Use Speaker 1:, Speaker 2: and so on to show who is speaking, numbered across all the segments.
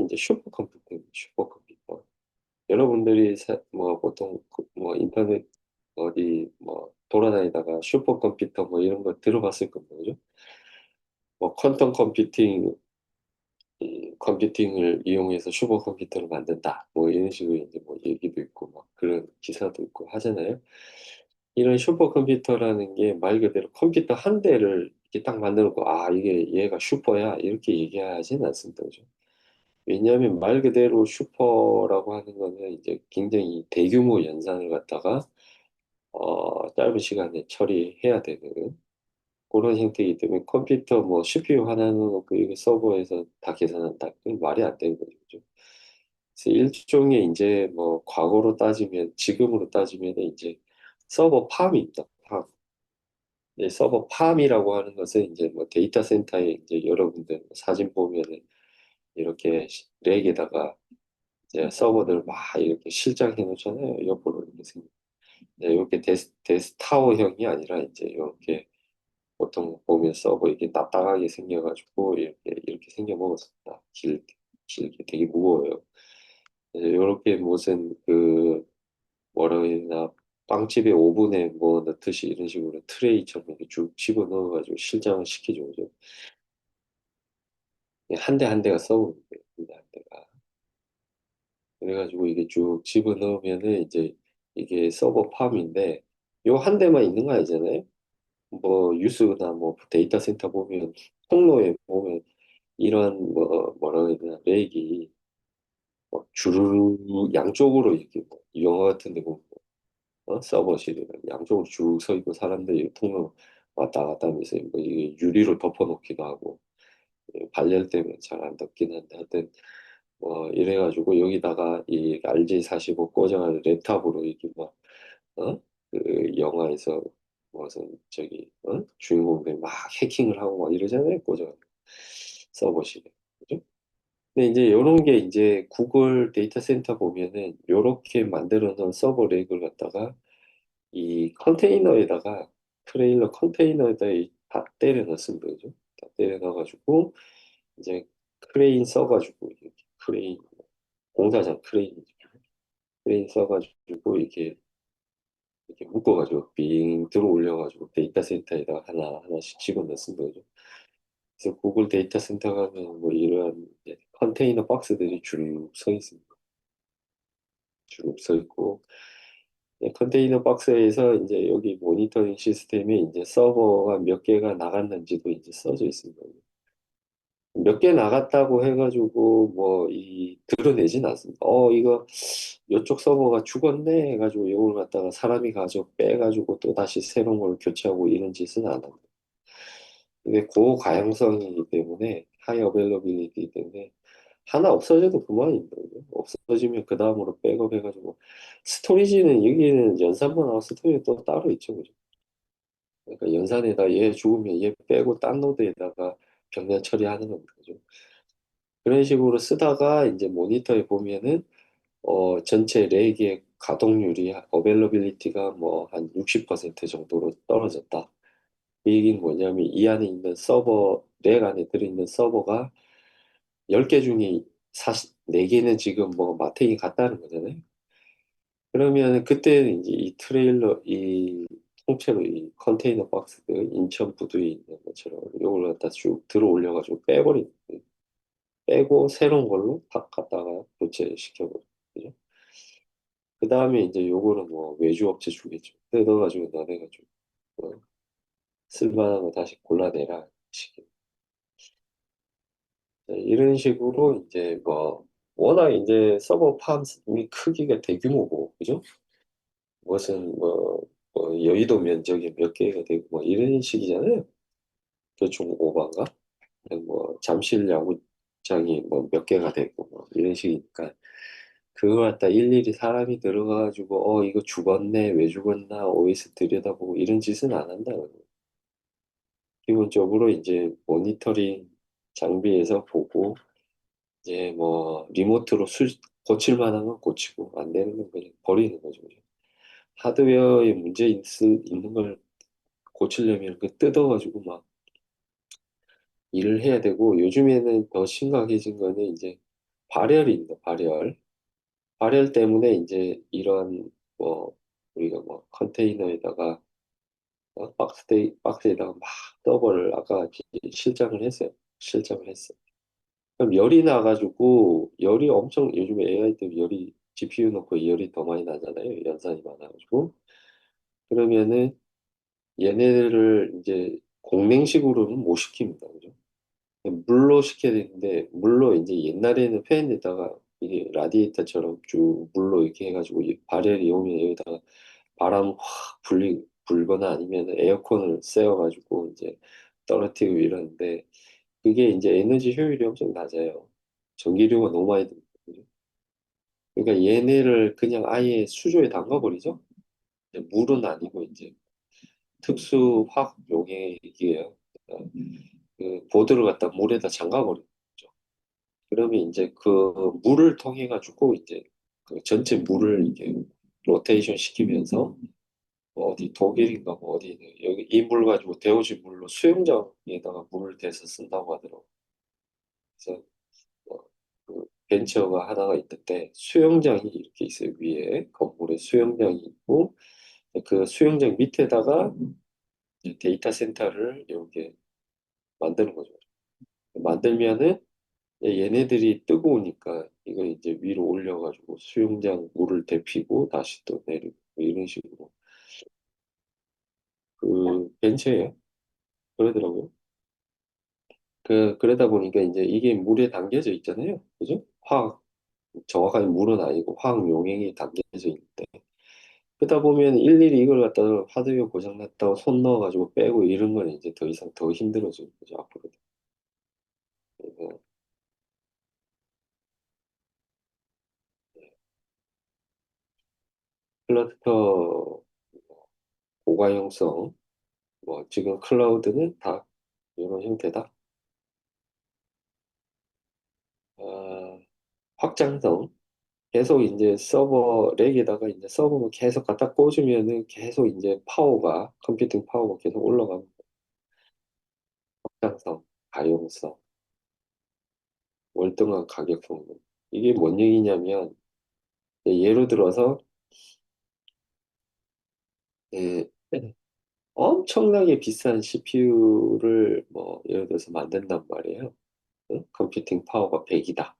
Speaker 1: 이제 슈퍼컴퓨터. 여러분들이 뭐 보통 뭐 인터넷 어디 뭐 돌아다니다가 슈퍼컴퓨터 뭐 이런 거 들어봤을 겁니다. 그죠? 뭐 퀀텀 컴퓨팅, 컴퓨팅을 이용해서 슈퍼컴퓨터를 만든다. 뭐 이런 식으로 이제 뭐 얘기도 있고 막 그런 기사도 있고 하잖아요. 이런 슈퍼컴퓨터라는 게 말 그대로 컴퓨터 한 대를 이렇게 딱 만들어 놓고 아 이게 얘가 슈퍼야 이렇게 얘기하진 않습니다. 그죠? 왜냐하면 말 그대로 슈퍼라고 하는 거는 이제 굉장히 대규모 연산을 갖다가 짧은 시간에 처리해야 되는 그런 형태이기 때문에 컴퓨터 뭐 CPU 하나 넣어놓고 이거 서버에서 다 계산한다. 그건 말이 안 되는 거죠. 그죠? 그래서 일종의 이제 뭐 과거로 따지면 지금으로 따지면 이제 서버 팜입니다. 팜. 네, 서버 팜이라고 하는 것은 이제 뭐 데이터 센터에 이제 여러분들 사진 보면은 이렇게 렉에다가 이제 서버들 막 이렇게 실장해 놓잖아요. 옆으로 이렇게 생긴. 네, 이렇게 데스타워형이 아니라 이제 이렇게 보통 보면 서버 이렇게 납작하게 생겨가지고 이렇게 생겨 먹었습니다. 길게 되게 무거워요. 이렇게 무슨 그 뭐라 해야 되나 빵집에 오븐에 뭐 넣듯이 이런 식으로 트레이처럼 이렇게 쭉 집어 넣어가지고 실장을 시키죠. 그죠? 한 대 한 대가 서버인데 한 대 한 대가. 그래가지고 이게 쭉 집어넣으면은 이제 이게 서버 팜인데 요 한 대만 있는 거 아니잖아요. 뭐 뉴스나 뭐 데이터 센터 보면 통로에 보면 이런 뭐 뭐라 해야 되나 렉이 뭐 주르르 양쪽으로 이렇게 뭐 영화 같은 데 보면 서버실에 양쪽으로 쭉 서 있고 사람들이 통로 왔다 갔다 하면서 뭐 이게 유리로 덮어놓기도 하고 발열 때문에 잘 안 덮긴 한데 하여튼 뭐 이래가지고 여기다가 이 RJ45 꽂아가지고 랩탑으로 이렇게 막 그 영화에서 무슨 저기 주인공들 막 해킹을 하고 막 이러잖아요 꽂아가지고 서버실에 그죠? 근데 이제 이런 게 이제 구글 데이터 센터 보면은 이렇게 만들어 놓은 서버 렉을 갖다가 이 컨테이너에다가 트레일러 컨테이너에다 다 때려 넣습니다 그죠? 다 때려 넣어가지고 이제 크레인 써가지고 이렇게 크레인 공사장 크레인 써가지고 이렇게 묶어가지고 빙 들어 올려가지고 데이터 센터에다가 하나씩 집어넣습니다. 그죠? 그래서 구글 데이터 센터 가면 뭐 이런 이제 컨테이너 박스들이 쭉 서 있습니다. 쭉 서 있고 컨테이너 박스에서 이제 여기 모니터링 시스템에 이제 서버가 몇 개가 나갔는지도 이제 써져 있습니다. 몇 개 나갔다고 해가지고 뭐 이 드러내진 않습니다. 이거 이쪽 서버가 죽었네 해가지고 이걸 갖다가 사람이 가져 빼가지고 또 다시 새로운 걸 교체하고 이런 짓은 안 합니다. 근데 고가용성이기 때문에 하이 어벨러빌리티 때문에 하나 없어져도 그만입니다. 그죠? 없어지면 그 다음으로 백업 해가지고 스토리지는 여기는 연산만 하고 스토리는 또 따로 있죠. 그죠? 그러니까 연산에다 얘 죽으면 얘 빼고 딴 노드에다가 병렬 처리하는 겁니다. 그죠? 그런 식으로 쓰다가 이제 모니터에 보면은 전체 렉의 가동률이 어벨러빌리티가 뭐 한 60% 정도로 떨어졌다. 그 얘기는 뭐냐면 이 안에 있는 렉 안에 들어있는 서버가 10개 중에 4개는 지금 뭐 마탱이 같다는 거잖아요. 그러면 그때는 이제 이 통째로 이 컨테이너 박스들 인천 부두에 있는 것처럼 이걸 갖다 쭉 들어 올려가지고 빼고 새로운 걸로 딱 갖다가 교체시켜버리죠. 그죠? 그 다음에 이제 요거는 뭐 외주업체 주겠죠. 뜯어가지고 너네가 좀 쓸만한 거 다시 골라내라. 식의. 이런 식으로 이제 뭐 워낙 이제 서버 팜이 크기가 대규모고 그죠? 무슨 뭐 여의도 면적이 몇 개가 되고 뭐 이런 식이잖아요. 그중 오반가? 뭐 잠실 야구장이 뭐 몇 개가 되고 뭐 이런 식이니까 그걸 갖다 일일이 사람이 들어가가지고 이거 죽었네 왜 죽었나 OS 들여다보고 이런 짓은 안 한다는 거예요. 기본적으로 이제 모니터링 장비에서 보고 이제 뭐 리모트로 고칠 만한 건 고치고 안 되는 건 그냥 버리는 거죠. 그죠? 하드웨어에 있는 걸 고치려면 그 뜯어가지고 막 일을 해야 되고 요즘에는 더 심각해진 거는 이제 발열입니다. 발열. 발열 때문에 이제 이런 뭐 우리가 뭐 컨테이너에다가 박스에다가 막 서버를 아까 같이 실장을 했어요. 실장을 했어. 그럼 열이 나가지고 열이 엄청 요즘에 AI 때문에 열이 GPU 놓고 열이 더 많이 나잖아요. 연산이 많아가지고 그러면은 얘네들을 이제 공냉식으로는 못 시킵니다. 그죠? 물로 식혀야 되는데 물로 이제 옛날에는 팬에다가 이게 라디에이터처럼 쭉 물로 이렇게 해가지고 발열이 오면 여기다가 바람 확 불거나 아니면 에어컨을 쐬어가지고 이제 떨어뜨리고 이러는데 그게 이제 에너지 효율이 엄청 낮아요. 전기료가 너무 많이 들거든요. 그러니까 얘네를 그냥 아예 수조에 담가버리죠. 이제 물은 아니고 이제 특수 화학 용액이에요. 그러니까 그 보드를 갖다 물에다 잠가버리죠. 그러면 이제 그 물을 통해 가지고 이제 그 전체 물을 이렇게 로테이션 시키면서 뭐 어디 독일인가 뭐 어디 여기 이 물 가지고 데워진 물로 수영장에다가 물을 대서 쓴다고 하더라고. 그래서 그 벤처가 하나가 있는데 수영장이 이렇게 있어요. 위에 건물에 수영장이 있고 그 수영장 밑에다가 이제 데이터 센터를 이렇게 만드는 거죠. 만들면은 얘네들이 뜨거우니까 이거 이제 위로 올려가지고 수영장 물을 데피고 다시 또 내리고 뭐 이런 식으로 그 벤처예요. 그러더라고요. 그러다 보니까 이제 이게 물에 담겨져 있잖아요. 그죠? 정확하게 물은 아니고 화학 용액이 담겨져 있는데 그러다 보면 일일이 이걸 갖다가 하드웨어 고장 났다고 손 넣어가지고 빼고 이런 건 이제 더 이상 더 힘들어지는 거죠, 앞으로. 그래서 클러스터 고가용성, 뭐 지금 클라우드는 다 이런 형태다. 아, 확장성. 계속 이제 서버 렉에다가 이제 서버만 계속 갖다 꽂으면은 계속 이제 컴퓨팅 파워가 계속 올라가는 확장성, 가용성, 월등한 가격 성능. 이게 뭔 얘기냐면 예를 들어서 예, 엄청나게 비싼 CPU를 뭐 예를 들어서 만든단 말이에요. 컴퓨팅 파워가 100이다.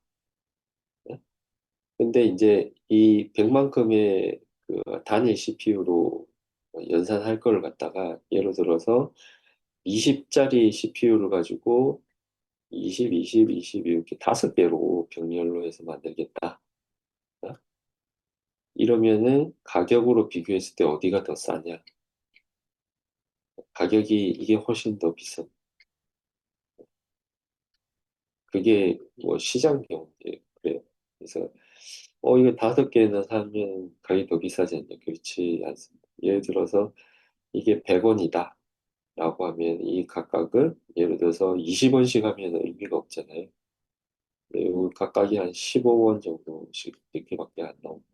Speaker 1: 근데 이제 이 100만큼의 그 단일 CPU로 연산할 걸 갖다가 예를 들어서 20짜리 CPU를 가지고 20, 20, 20 이렇게 다섯 개로 병렬로 해서 만들겠다. 어? 이러면은 가격으로 비교했을 때 어디가 더 싸냐? 가격이 이게 훨씬 더 비싸. 그게 뭐 시장 경제 그래요. 그래서 이거 다섯 개나 사면 가격이 더 비싸지 않냐? 그렇지 않습니다. 예를 들어서 이게 100원이다 라고 하면 이 각각은 예를 들어서 20원씩 하면 의미가 없잖아요. 이 각각이 한 15원 정도씩 이렇게밖에 안 나옵니다.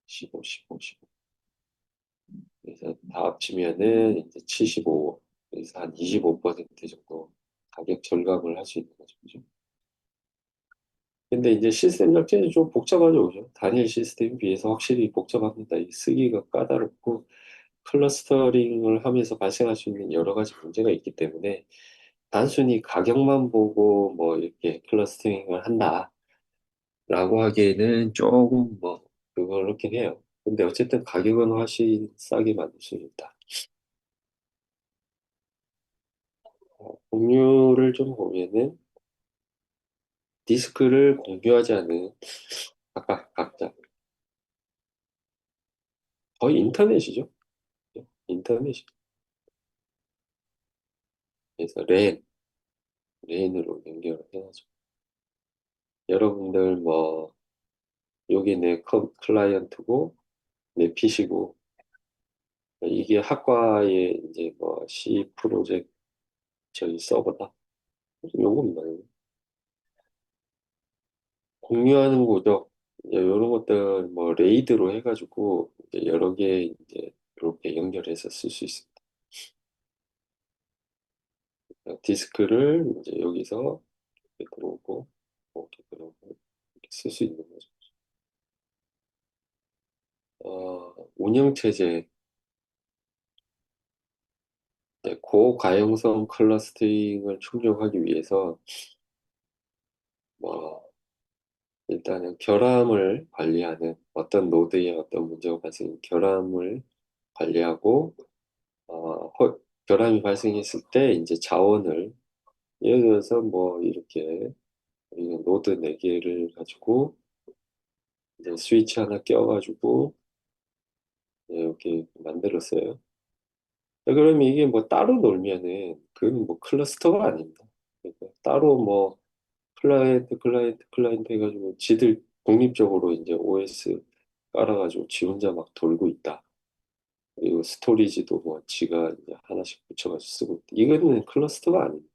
Speaker 1: 15, 15, 15. 그래서 다 합치면은 이제 75원. 그래서 한 25% 정도 가격 절감을 할 수 있는 거죠. 그죠? 근데 이제 시스템 자체는 좀 복잡하죠. 그죠? 단일 시스템에 비해서 확실히 복잡합니다. 이 쓰기가 까다롭고 클러스터링을 하면서 발생할 수 있는 여러 가지 문제가 있기 때문에 단순히 가격만 보고 뭐 이렇게 클러스터링을 한다라고 하기에는 조금 뭐 그렇긴 해요. 근데 어쨌든 가격은 훨씬 싸게 만들 수 있다. 공유를 좀 보면은 디스크를 공유하지 않는 각자 거의 인터넷이죠. 인터넷이. 그래서 랜으로 연결을 해가지고 여러분들 뭐 여기 내 클라이언트고 내 PC고 이게 학과의 이제 뭐 C 프로젝트 저희 서버다. 요겁니다. 요거. 공유하는 거죠. 이제 이런 것들 뭐 레이드로 해가지고 이제 여러 개 이제 이렇게 연결해서 쓸 수 있습니다. 디스크를 이제 여기서 이렇게 들어오고 그런 거 쓸 수 있는 거죠. 운영체제, 네, 고가용성 클러스터링을 충족하기 위해서 뭐 일단은 결함을 관리하는 어떤 노드에 어떤 문제가 발생, 결함을 관리하고 결함이 발생했을 때 이제 자원을 예를 들어서 뭐 이렇게 우리가 노드 4개를 가지고 이제 스위치 하나 껴가지고 이렇게 만들었어요. 그러면 이게 뭐 따로 놀면은 그건 뭐 클러스터가 아닙니다. 그러니까 따로 뭐 클라이언트 해가지고 지들 독립적으로 이제 OS 깔아가지고 지 혼자 막 돌고 있다. 그리고 스토리지도 뭐 지가 이제 하나씩 붙여가지고 쓰고 있다. 이거는 클러스터가 아닙니다.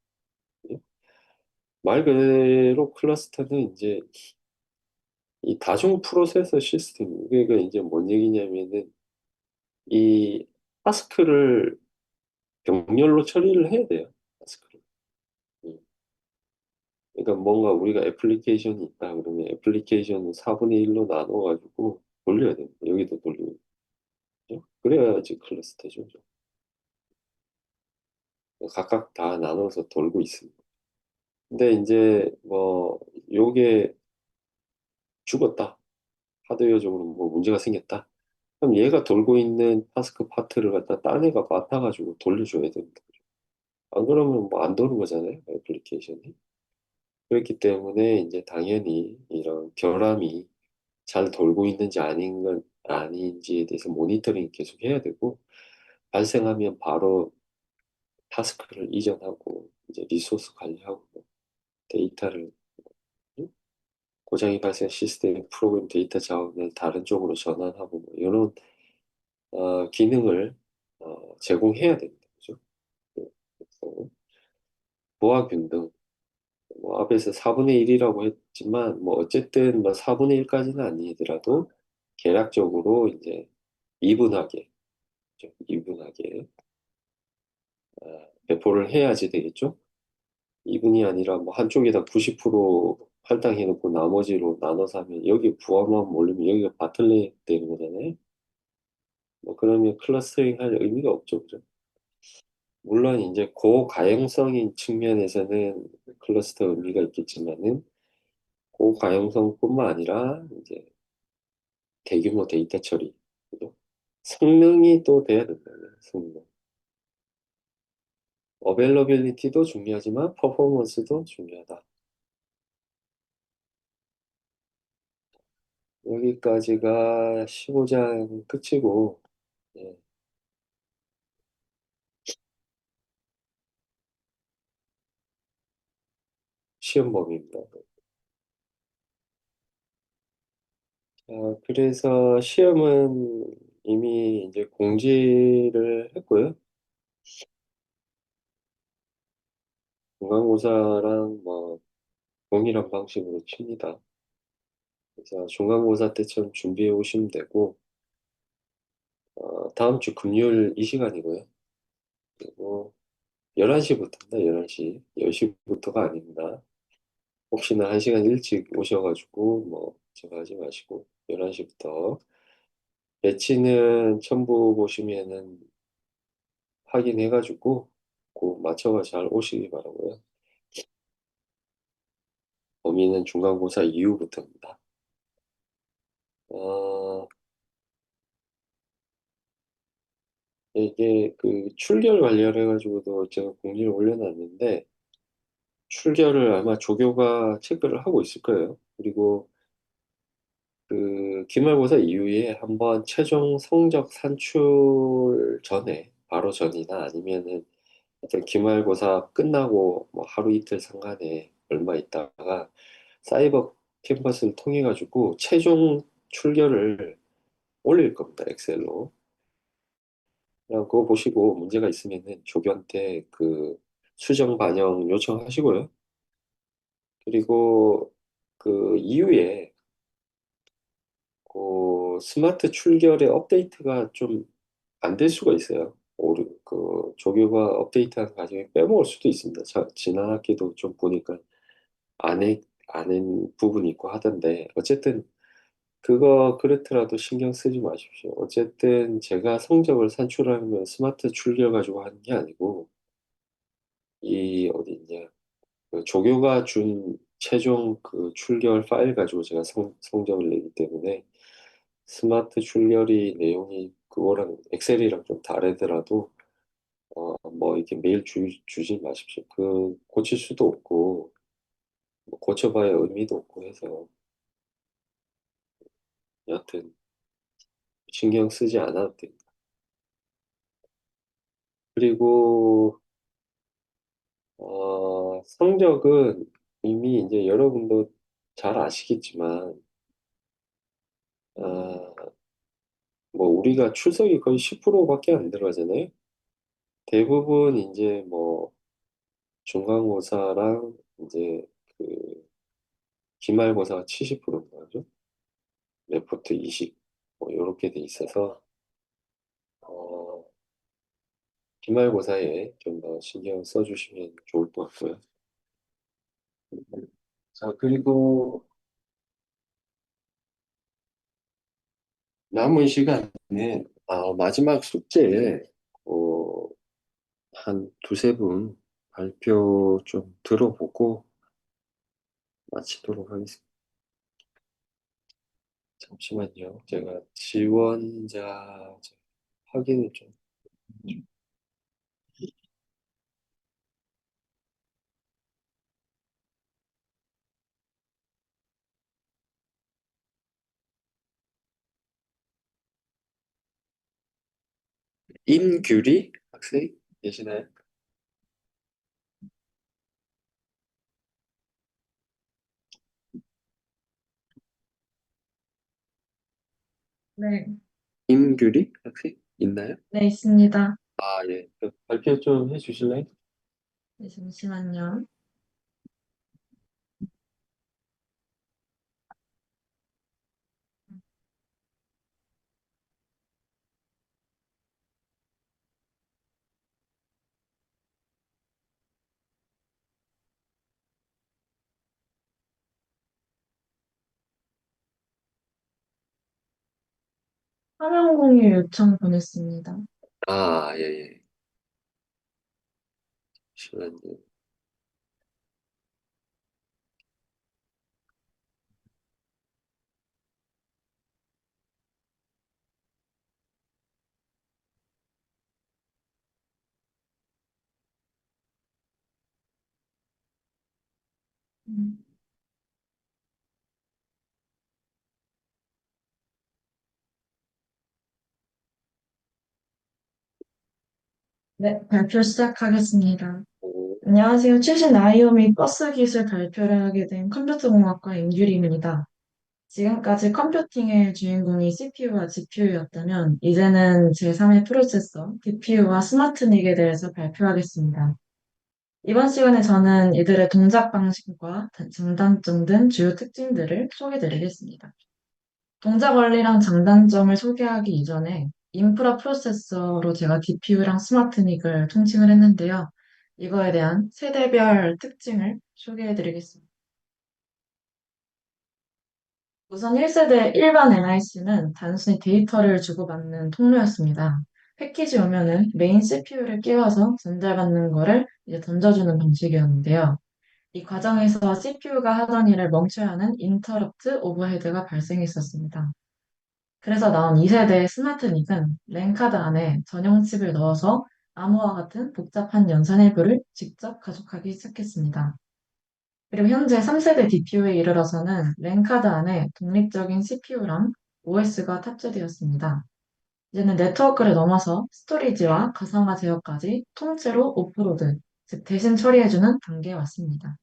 Speaker 1: 말 그대로 클러스터는 이제 이 다중 프로세서 시스템, 그러니까 이제 뭔 얘기냐면은 이 타스크를 병렬로 처리를 해야 돼요. 타스크를. 음. 그러니까 뭔가 우리가 애플리케이션이 있다 그러면 애플리케이션을 4분의 1로 나눠가지고 돌려야 됩니다. 여기도 돌리고. 그죠? 그래야지 클러스터죠. 각각 다 나눠서 돌고 있습니다. 근데 이제 뭐 요게 죽었다. 하드웨어적으로 뭐 문제가 생겼다. 그럼 얘가 돌고 있는 타스크 파트를 갖다 딴 애가 맡아가지고 돌려줘야 됩니다. 안 그러면 뭐 안 도는 거잖아요. 애플리케이션이. 그렇기 때문에 이제 당연히 이런 결함이 잘 돌고 있는지 아닌 건 아닌지에 대해서 모니터링 계속 해야 되고 발생하면 바로 타스크를 이전하고 이제 리소스 관리하고 데이터를 고장이 발생 시스템 프로그램 데이터 자원을 다른 쪽으로 전환하고 뭐 이런 기능을 제공해야 됩니다. 그죠? 그래서 보안 균등 뭐 앞에서 4분의 1이라고 했지만 뭐 어쨌든 뭐 4분의 1까지는 아니더라도 계략적으로 이제 이분하게 좀 이분하게 배포를 해야지 되겠죠. 이분이 아니라 뭐 한쪽에다 90% 할당해 놓고 나머지로 나눠서 하면 여기 부하만 몰리면 여기가 바틀넥 되는 거잖아요. 뭐 그러면 클러스터링 할 의미가 없죠. 그죠? 물론 이제 고가용성인 측면에서는 클러스터 의미가 있겠지만은 고가용성뿐만 아니라 이제 대규모 데이터 처리, 그죠? 성능이 또 돼야 된다. 성능. 어벨러빌리티도 중요하지만 퍼포먼스도 중요하다. 여기까지가 15장 끝이고, 예, 시험 범위입니다. 그래서 시험은 이미 이제 공지를 했고요. 중간고사랑 뭐 동일한 방식으로 칩니다. 그래서 중간고사 때처럼 준비해 오시면 되고, 다음 주 금요일 이 시간이고요. 그리고 11시부터입니다. 11시. 10시부터가 아닙니다. 혹시나 1시간 일찍 오셔가지고, 뭐, 제가 하지 마시고, 11시부터. 배치는 첨부 보시면은 확인해가지고, 그 맞춰가 잘 오시기 바라고요. 범위는 중간고사 이후부터입니다. 어, 이게 그 출결 관련해가지고도 제가 공지를 올려놨는데, 출결을 아마 조교가 체크를 하고 있을 거예요. 그리고 그 기말고사 이후에 한번 최종 성적 산출 전에, 바로 전이나 아니면은 어떤 기말고사 끝나고 뭐 하루 이틀 상간에 얼마 있다가 사이버 캠퍼스를 통해 가지고 최종 출결을 올릴 겁니다. 엑셀로. 그냥 그거 보시고 문제가 있으면은 조교한테 그 수정 반영 요청하시고요. 그리고 그 이후에 그 스마트 출결의 업데이트가 좀 안 될 수가 있어요. 그 조교가 업데이트한 과정에 빼먹을 수도 있습니다. 지난 학기도 좀 보니까 안 아는 부분이 있고 하던데, 어쨌든 그거 그렇더라도 신경 쓰지 마십시오. 어쨌든 제가 성적을 산출하면 스마트 출력 가지고 하는 게 아니고, 이 어디 있냐, 그 조교가 준 최종 그 출결 파일 가지고 제가 성적을 내기 때문에 스마트 출결이 내용이 그거랑 엑셀이랑 좀 다르더라도 뭐 이렇게 매일 주지 마십시오. 그 고칠 수도 없고 뭐 고쳐봐야 의미도 없고 해서 여하튼 신경 쓰지 않아도 됩니다. 그리고 성적은 이미 이제 여러분도 잘 아시겠지만 어, 뭐 우리가 출석이 거의 10%밖에 안 들어가잖아요. 대부분 이제 뭐 중간고사랑 이제 그 기말고사가 70%인가 죠 레포트 20, 뭐 이렇게 돼 있어서 어, 기말고사에 좀 더 신경 써주시면 좋을 것 같고요. 자, 그리고 남은 시간에 마지막 숙제 어, 한 두세 분 발표 좀 들어보고 마치도록 하겠습니다. 잠시만요. 제가 지원자 확인을 좀. 임규리 학생 계시나요?
Speaker 2: 네,
Speaker 1: 임규리 학생 있나요?
Speaker 2: 네, 있습니다.
Speaker 1: 아, 예. 그 발표 좀 해주실래요?
Speaker 2: 네, 잠시만요. 화면 공유 요청 보냈습니다.
Speaker 1: 예, 예. 잠시만요.
Speaker 2: 음, 네, 발표 시작하겠습니다.
Speaker 1: 오,
Speaker 2: 안녕하세요. 최신 아이오 및 버스 기술 발표를 하게 된 컴퓨터공학과 임규림입니다. 지금까지 컴퓨팅의 주인공이 CPU와 GPU였다면, 이제는 제3의 프로세서, DPU와 스마트닉에 대해서 발표하겠습니다. 이번 시간에 저는 이들의 동작 방식과 장단점 등 주요 특징들을 소개드리겠습니다. 동작 원리랑 장단점을 소개하기 이전에 인프라 프로세서로 제가 DPU랑 스마트닉을 통칭을 했는데요. 이거에 대한 세대별 특징을 소개해드리겠습니다. 우선 1세대 일반 NIC는 단순히 데이터를 주고받는 통로였습니다. 패키지 오면은 메인 CPU를 끼워서 전달받는 거를 이제 던져주는 방식이었는데요. 이 과정에서 CPU가 하던 일을 멈춰야 하는 인터럽트 오버헤드가 발생했었습니다. 그래서 나온 2세대의 스마트닉은 랜카드 안에 전용 칩을 넣어서 암호와 같은 복잡한 연산 일부를 직접 가속하기 시작했습니다. 그리고 현재 3세대 DPU에 이르러서는 랜카드 안에 독립적인 CPU랑 OS가 탑재되었습니다. 이제는 네트워크를 넘어서 스토리지와 가상화 제어까지 통째로 오프로드, 즉 대신 처리해주는 단계에 왔습니다.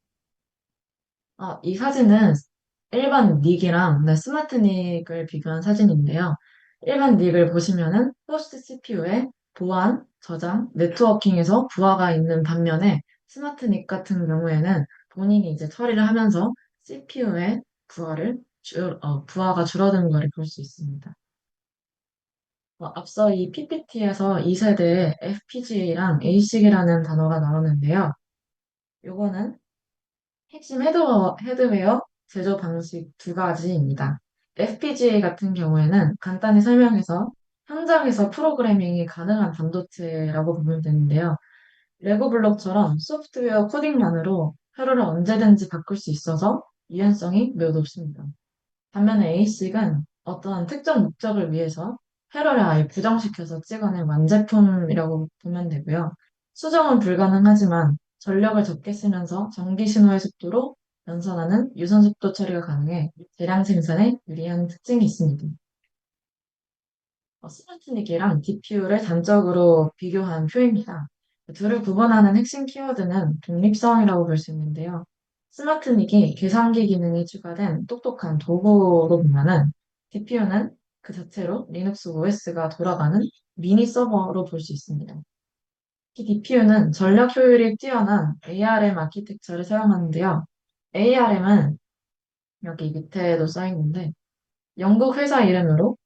Speaker 2: 이 사진은 일반 닉이랑 스마트 닉을 비교한 사진인데요. 일반 닉을 보시면은 호스트 CPU에 보안, 저장, 네트워킹에서 부하가 있는 반면에 스마트 닉 같은 경우에는 본인이 이제 처리를 하면서 CPU의 부하가 줄어드는 것을 볼 수 있습니다. 앞서 이 PPT에서 2세대의 FPGA랑 ASIC이라는 단어가 나오는데요. 요거는 핵심 헤드웨어 제조 방식 두 가지입니다. FPGA 같은 경우에는 간단히 설명해서 현장에서 프로그래밍이 가능한 반도체라고 보면 되는데요. 레고 블록처럼 소프트웨어 코딩만으로 회로를 언제든지 바꿀 수 있어서 유연성이 매우 높습니다. 반면에 ASIC은 어떠한 특정 목적을 위해서 회로를 아예 부정시켜서 찍어낸 완제품이라고 보면 되고요. 수정은 불가능하지만 전력을 적게 쓰면서 전기 신호의 속도로 연산하는 유선 속도 처리가 가능해 대량 생산에 유리한 특징이 있습니다. 스마트닉이랑 DPU를 단적으로 비교한 표입니다. 둘을 구분하는 핵심 키워드는 독립성이라고 볼 수 있는데요. 스마트닉이 계산기 기능이 추가된 똑똑한 도구로 보면은 DPU는 그 자체로 리눅스 OS가 돌아가는 미니 서버로 볼 수 있습니다. 이 DPU는 전력 효율이 뛰어난 ARM 아키텍처를 사용하는데요. ARM은 여기 밑에도 써 있는데 영국 회사 이름으로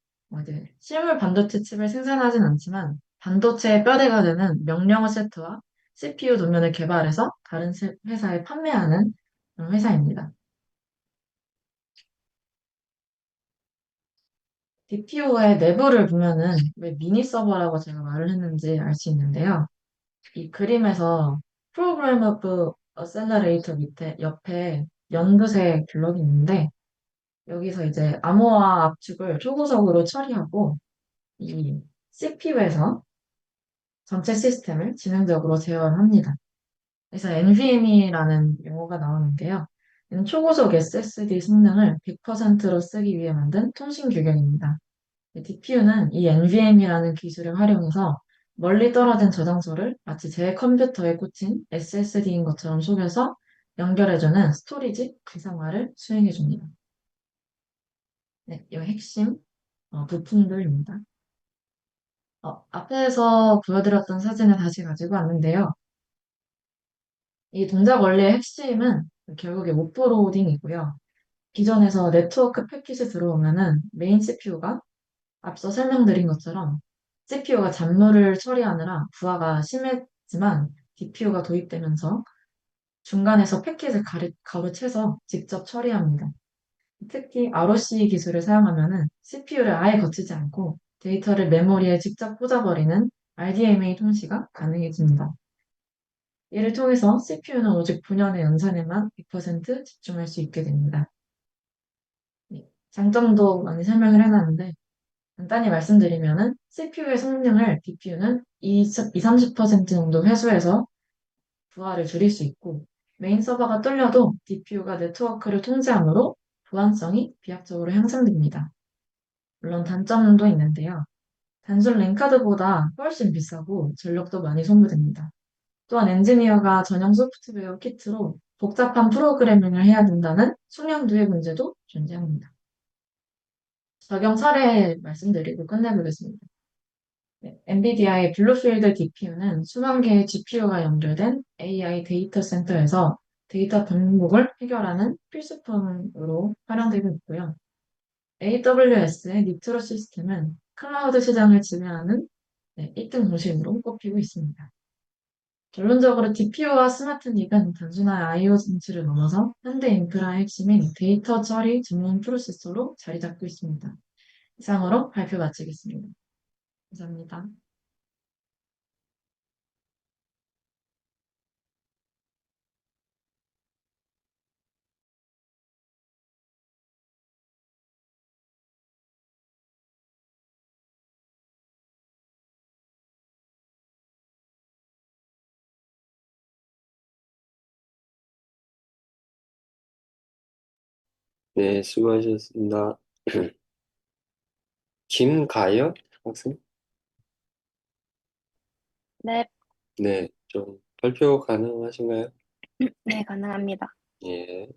Speaker 2: 이제 실물 반도체 칩을 생산하진 않지만 반도체의 뼈대가 되는 명령어 세트와 CPU 도면을 개발해서 다른 회사에 판매하는 그런 회사입니다. DPU의 내부를 보면은 왜 미니 서버라고 제가 말을 했는지 알 수 있는데요. 이 그림에서 프로그래머브 어셀러레이터 밑에 옆에 연두색 블럭이 있는데 여기서 이제 암호화 압축을 초고속으로 처리하고 이 CPU에서 전체 시스템을 지능적으로 제어합니다. 그래서 NVMe라는 용어가 나오는데요. 이는 초고속 SSD 성능을 100%로 쓰기 위해 만든 통신 규격입니다. DPU는 이 NVMe라는 기술을 활용해서 멀리 떨어진 저장소를 마치 제 컴퓨터에 꽂힌 SSD인 것처럼 속여서 연결해주는 스토리지 기상화를 수행해줍니다. 네, 이 핵심 부품들입니다. 앞에서 보여드렸던 사진을 다시 가지고 왔는데요. 이 동작 원리의 핵심은 결국에 오프로딩이고요. 기존에서 네트워크 패킷이 들어오면은 메인 CPU가 앞서 설명드린 것처럼 CPU가 잡무를 처리하느라 부하가 심했지만 DPU가 도입되면서 중간에서 패킷을 가로채서 직접 처리합니다. 특히 ROC 기술을 사용하면은 CPU를 아예 거치지 않고 데이터를 메모리에 직접 꽂아버리는 RDMA 통시가 가능해집니다. 이를 통해서 CPU는 오직 본연의 연산에만 100% 집중할 수 있게 됩니다. 네, 장점도 많이 설명을 해놨는데 간단히 말씀드리면은 CPU의 성능을 DPU는 30% 정도 회수해서 부하를 줄일 수 있고 메인 서버가 뚫려도 DPU가 네트워크를 통제하므로 보안성이 비약적으로 향상됩니다. 물론 단점도 있는데요. 단순 랜카드보다 훨씬 비싸고 전력도 많이 소모됩니다. 또한 엔지니어가 전용 소프트웨어 키트로 복잡한 프로그래밍을 해야 된다는 숙련도의 문제도 존재합니다. 적용 사례 말씀드리고 끝내보겠습니다. 네, 엔비디아의 블루필드 DPU는 수만 개의 GPU가 연결된 AI 데이터 센터에서 데이터 병목을 해결하는 필수품으로 활용되고 있고요. AWS의 니트로 시스템은 클라우드 시장을 지배하는 1등 공신으로 꼽히고 있습니다. 결론적으로 DPU와 스마트닉은 단순한 I/O 장치를 넘어서 현대 인프라의 핵심인 데이터 처리 전문 프로세서로 자리 잡고 있습니다. 이상으로 발표 마치겠습니다. 감사합니다.
Speaker 1: 네, 수고하셨습니다. 김가연 학생?
Speaker 3: 네,
Speaker 1: 네, 좀 발표 가능하신가요?
Speaker 3: 네, 가능합니다.
Speaker 1: 예.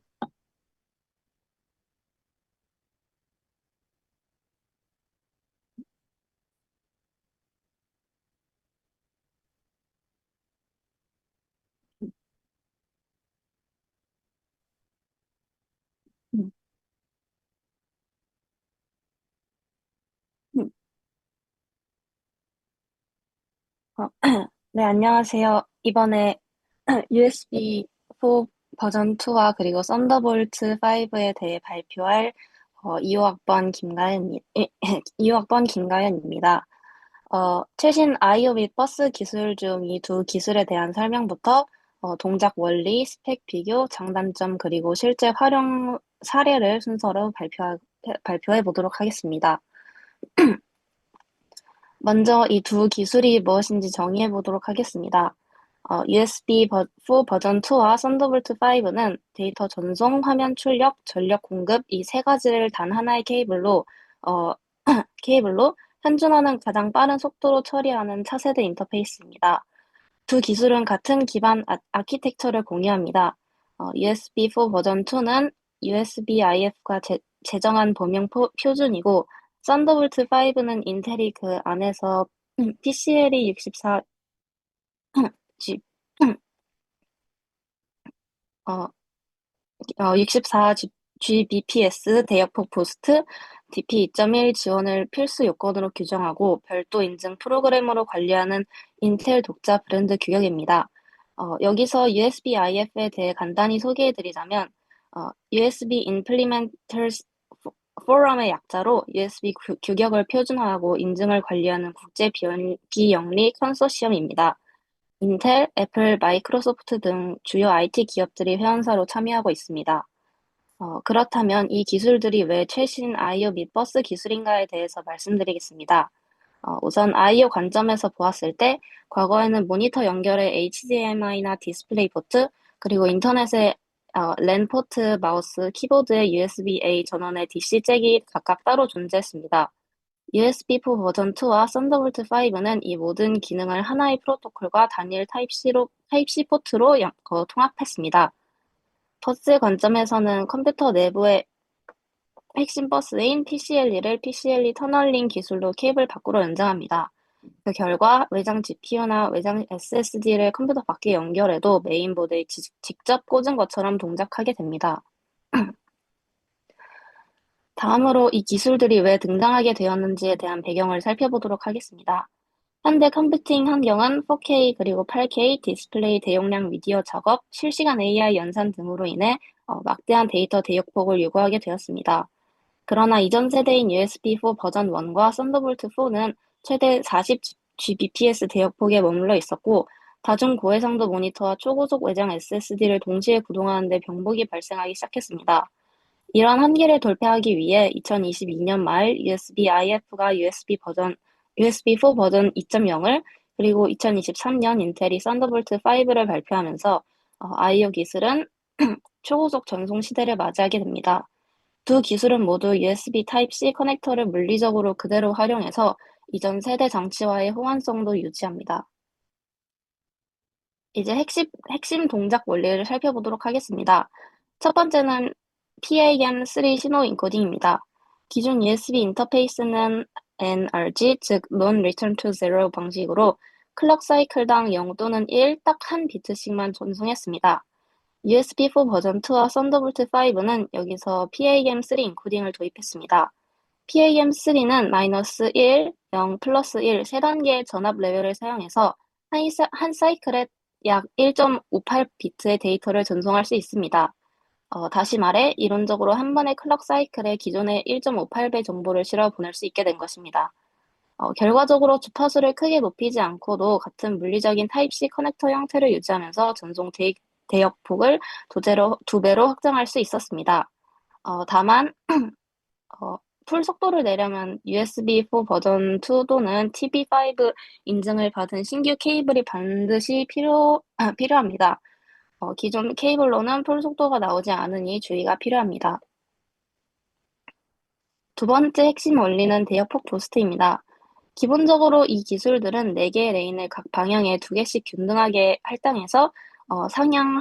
Speaker 3: 음, 음. 어, 네, 안녕하세요. 이번에 USB 4 버전 2와 그리고 썬더볼트 5에 대해 발표할 2호학번 김가연입니다. 최신 아이오 및 버스 기술 중 이 두 기술에 대한 설명부터 동작 원리, 스펙 비교, 장단점 그리고 실제 활용 사례를 순서로 발표해 보도록 하겠습니다. 먼저 이 두 기술이 무엇인지 정의해 보도록 하겠습니다. USB4 버전 2와 썬더볼트 5는 데이터 전송, 화면 출력, 전력 공급 이 세 가지를 단 하나의 어, 케이블로 현존하는 가장 빠른 속도로 처리하는 차세대 인터페이스입니다. 두 기술은 같은 기반 아키텍처를 공유합니다. USB4 버전 2는 USB-IF가 제정한 범용 표준이고, 썬더볼트 5는 인텔이 그 안에서 PCLE 64 G, 64Gbps 대역폭 부스트 DP2.1 지원을 필수 요건으로 규정하고 별도 인증 프로그램으로 관리하는 인텔 독자 브랜드 규격입니다. 여기서 USB-IF에 대해 간단히 소개해드리자면 USB Implementers Forum의 약자로 USB 규격을 표준화하고 인증을 관리하는 국제 비영리 컨소시엄입니다. 인텔, 애플, 마이크로소프트 등 주요 IT 기업들이 회원사로 참여하고 있습니다. 그렇다면 이 기술들이 왜 최신 아이오 및 버스 기술인가에 대해서 말씀드리겠습니다. 우선 아이오 관점에서 보았을 때 과거에는 모니터 연결에 HDMI나 디스플레이 포트, 그리고 인터넷에 랜 포트, 마우스, 키보드에 USB-A 전원에 DC 잭이 각각 따로 존재했습니다. USB4 버전 2와 썬더볼트 5는 이 모든 기능을 하나의 프로토콜과 단일 타입C 포트로 통합했습니다. 버스의 관점에서는 컴퓨터 내부의 핵심 버스인 PCLE를 PCLE 터널링 기술로 케이블 밖으로 연장합니다. 그 결과 외장 GPU나 외장 SSD를 컴퓨터 밖에 연결해도 메인보드에 직접 꽂은 것처럼 동작하게 됩니다. 다음으로 이 기술들이 왜 등장하게 되었는지에 대한 배경을 살펴보도록 하겠습니다. 현대 컴퓨팅 환경은 4K 그리고 8K 디스플레이 대용량 미디어 작업, 실시간 AI 연산 등으로 인해 막대한 데이터 대역폭을 요구하게 되었습니다. 그러나 이전 세대인 USB4 버전 1과 썬더볼트 4는 최대 40Gbps 대역폭에 머물러 있었고, 다중 고해상도 모니터와 초고속 외장 SSD를 동시에 구동하는 데 병복이 발생하기 시작했습니다. 이러한 한계를 돌파하기 위해 2022년 말 USB-IF가 USB4 버전 2.0을 그리고 2023년 인텔이 썬더볼트 5를 발표하면서 아이오 기술은 초고속 전송 시대를 맞이하게 됩니다. 두 기술은 모두 USB Type-C 커넥터를 물리적으로 그대로 활용해서 이전 세대 장치와의 호환성도 유지합니다. 이제 핵심 동작 원리를 살펴보도록 하겠습니다. 첫 번째는 PAM3 신호 인코딩입니다. 기존 USB 인터페이스는 NRG, 즉 Non Return to Zero 방식으로 클럭 사이클당 0 또는 1, 딱 한 비트씩만 전송했습니다. USB4 버전 2와 썬더볼트 5는 여기서 PAM3 인코딩을 도입했습니다. PAM3는 -1, 0, +1 세 단계의 전압 레벨을 사용해서 한 사이클에 약 1.58비트의 데이터를 전송할 수 있습니다. 다시 말해 이론적으로 한 번의 클럭 사이클에 기존의 1.58배 정보를 실어 보낼 수 있게 된 것입니다. 결과적으로 주파수를 크게 높이지 않고도 같은 물리적인 타입C 커넥터 형태를 유지하면서 전송 대역폭을 두 배로 확장할 수 있었습니다. 다만 풀 속도를 내려면 USB4 버전 2 또는 TB5 인증을 받은 신규 케이블이 반드시 필요합니다. 기존 케이블로는 풀 속도가 나오지 않으니 주의가 필요합니다. 두 번째 핵심 원리는 대역폭 부스트입니다. 기본적으로 이 기술들은 4개의 레인을 각 방향에 2개씩 균등하게 할당해서 상향,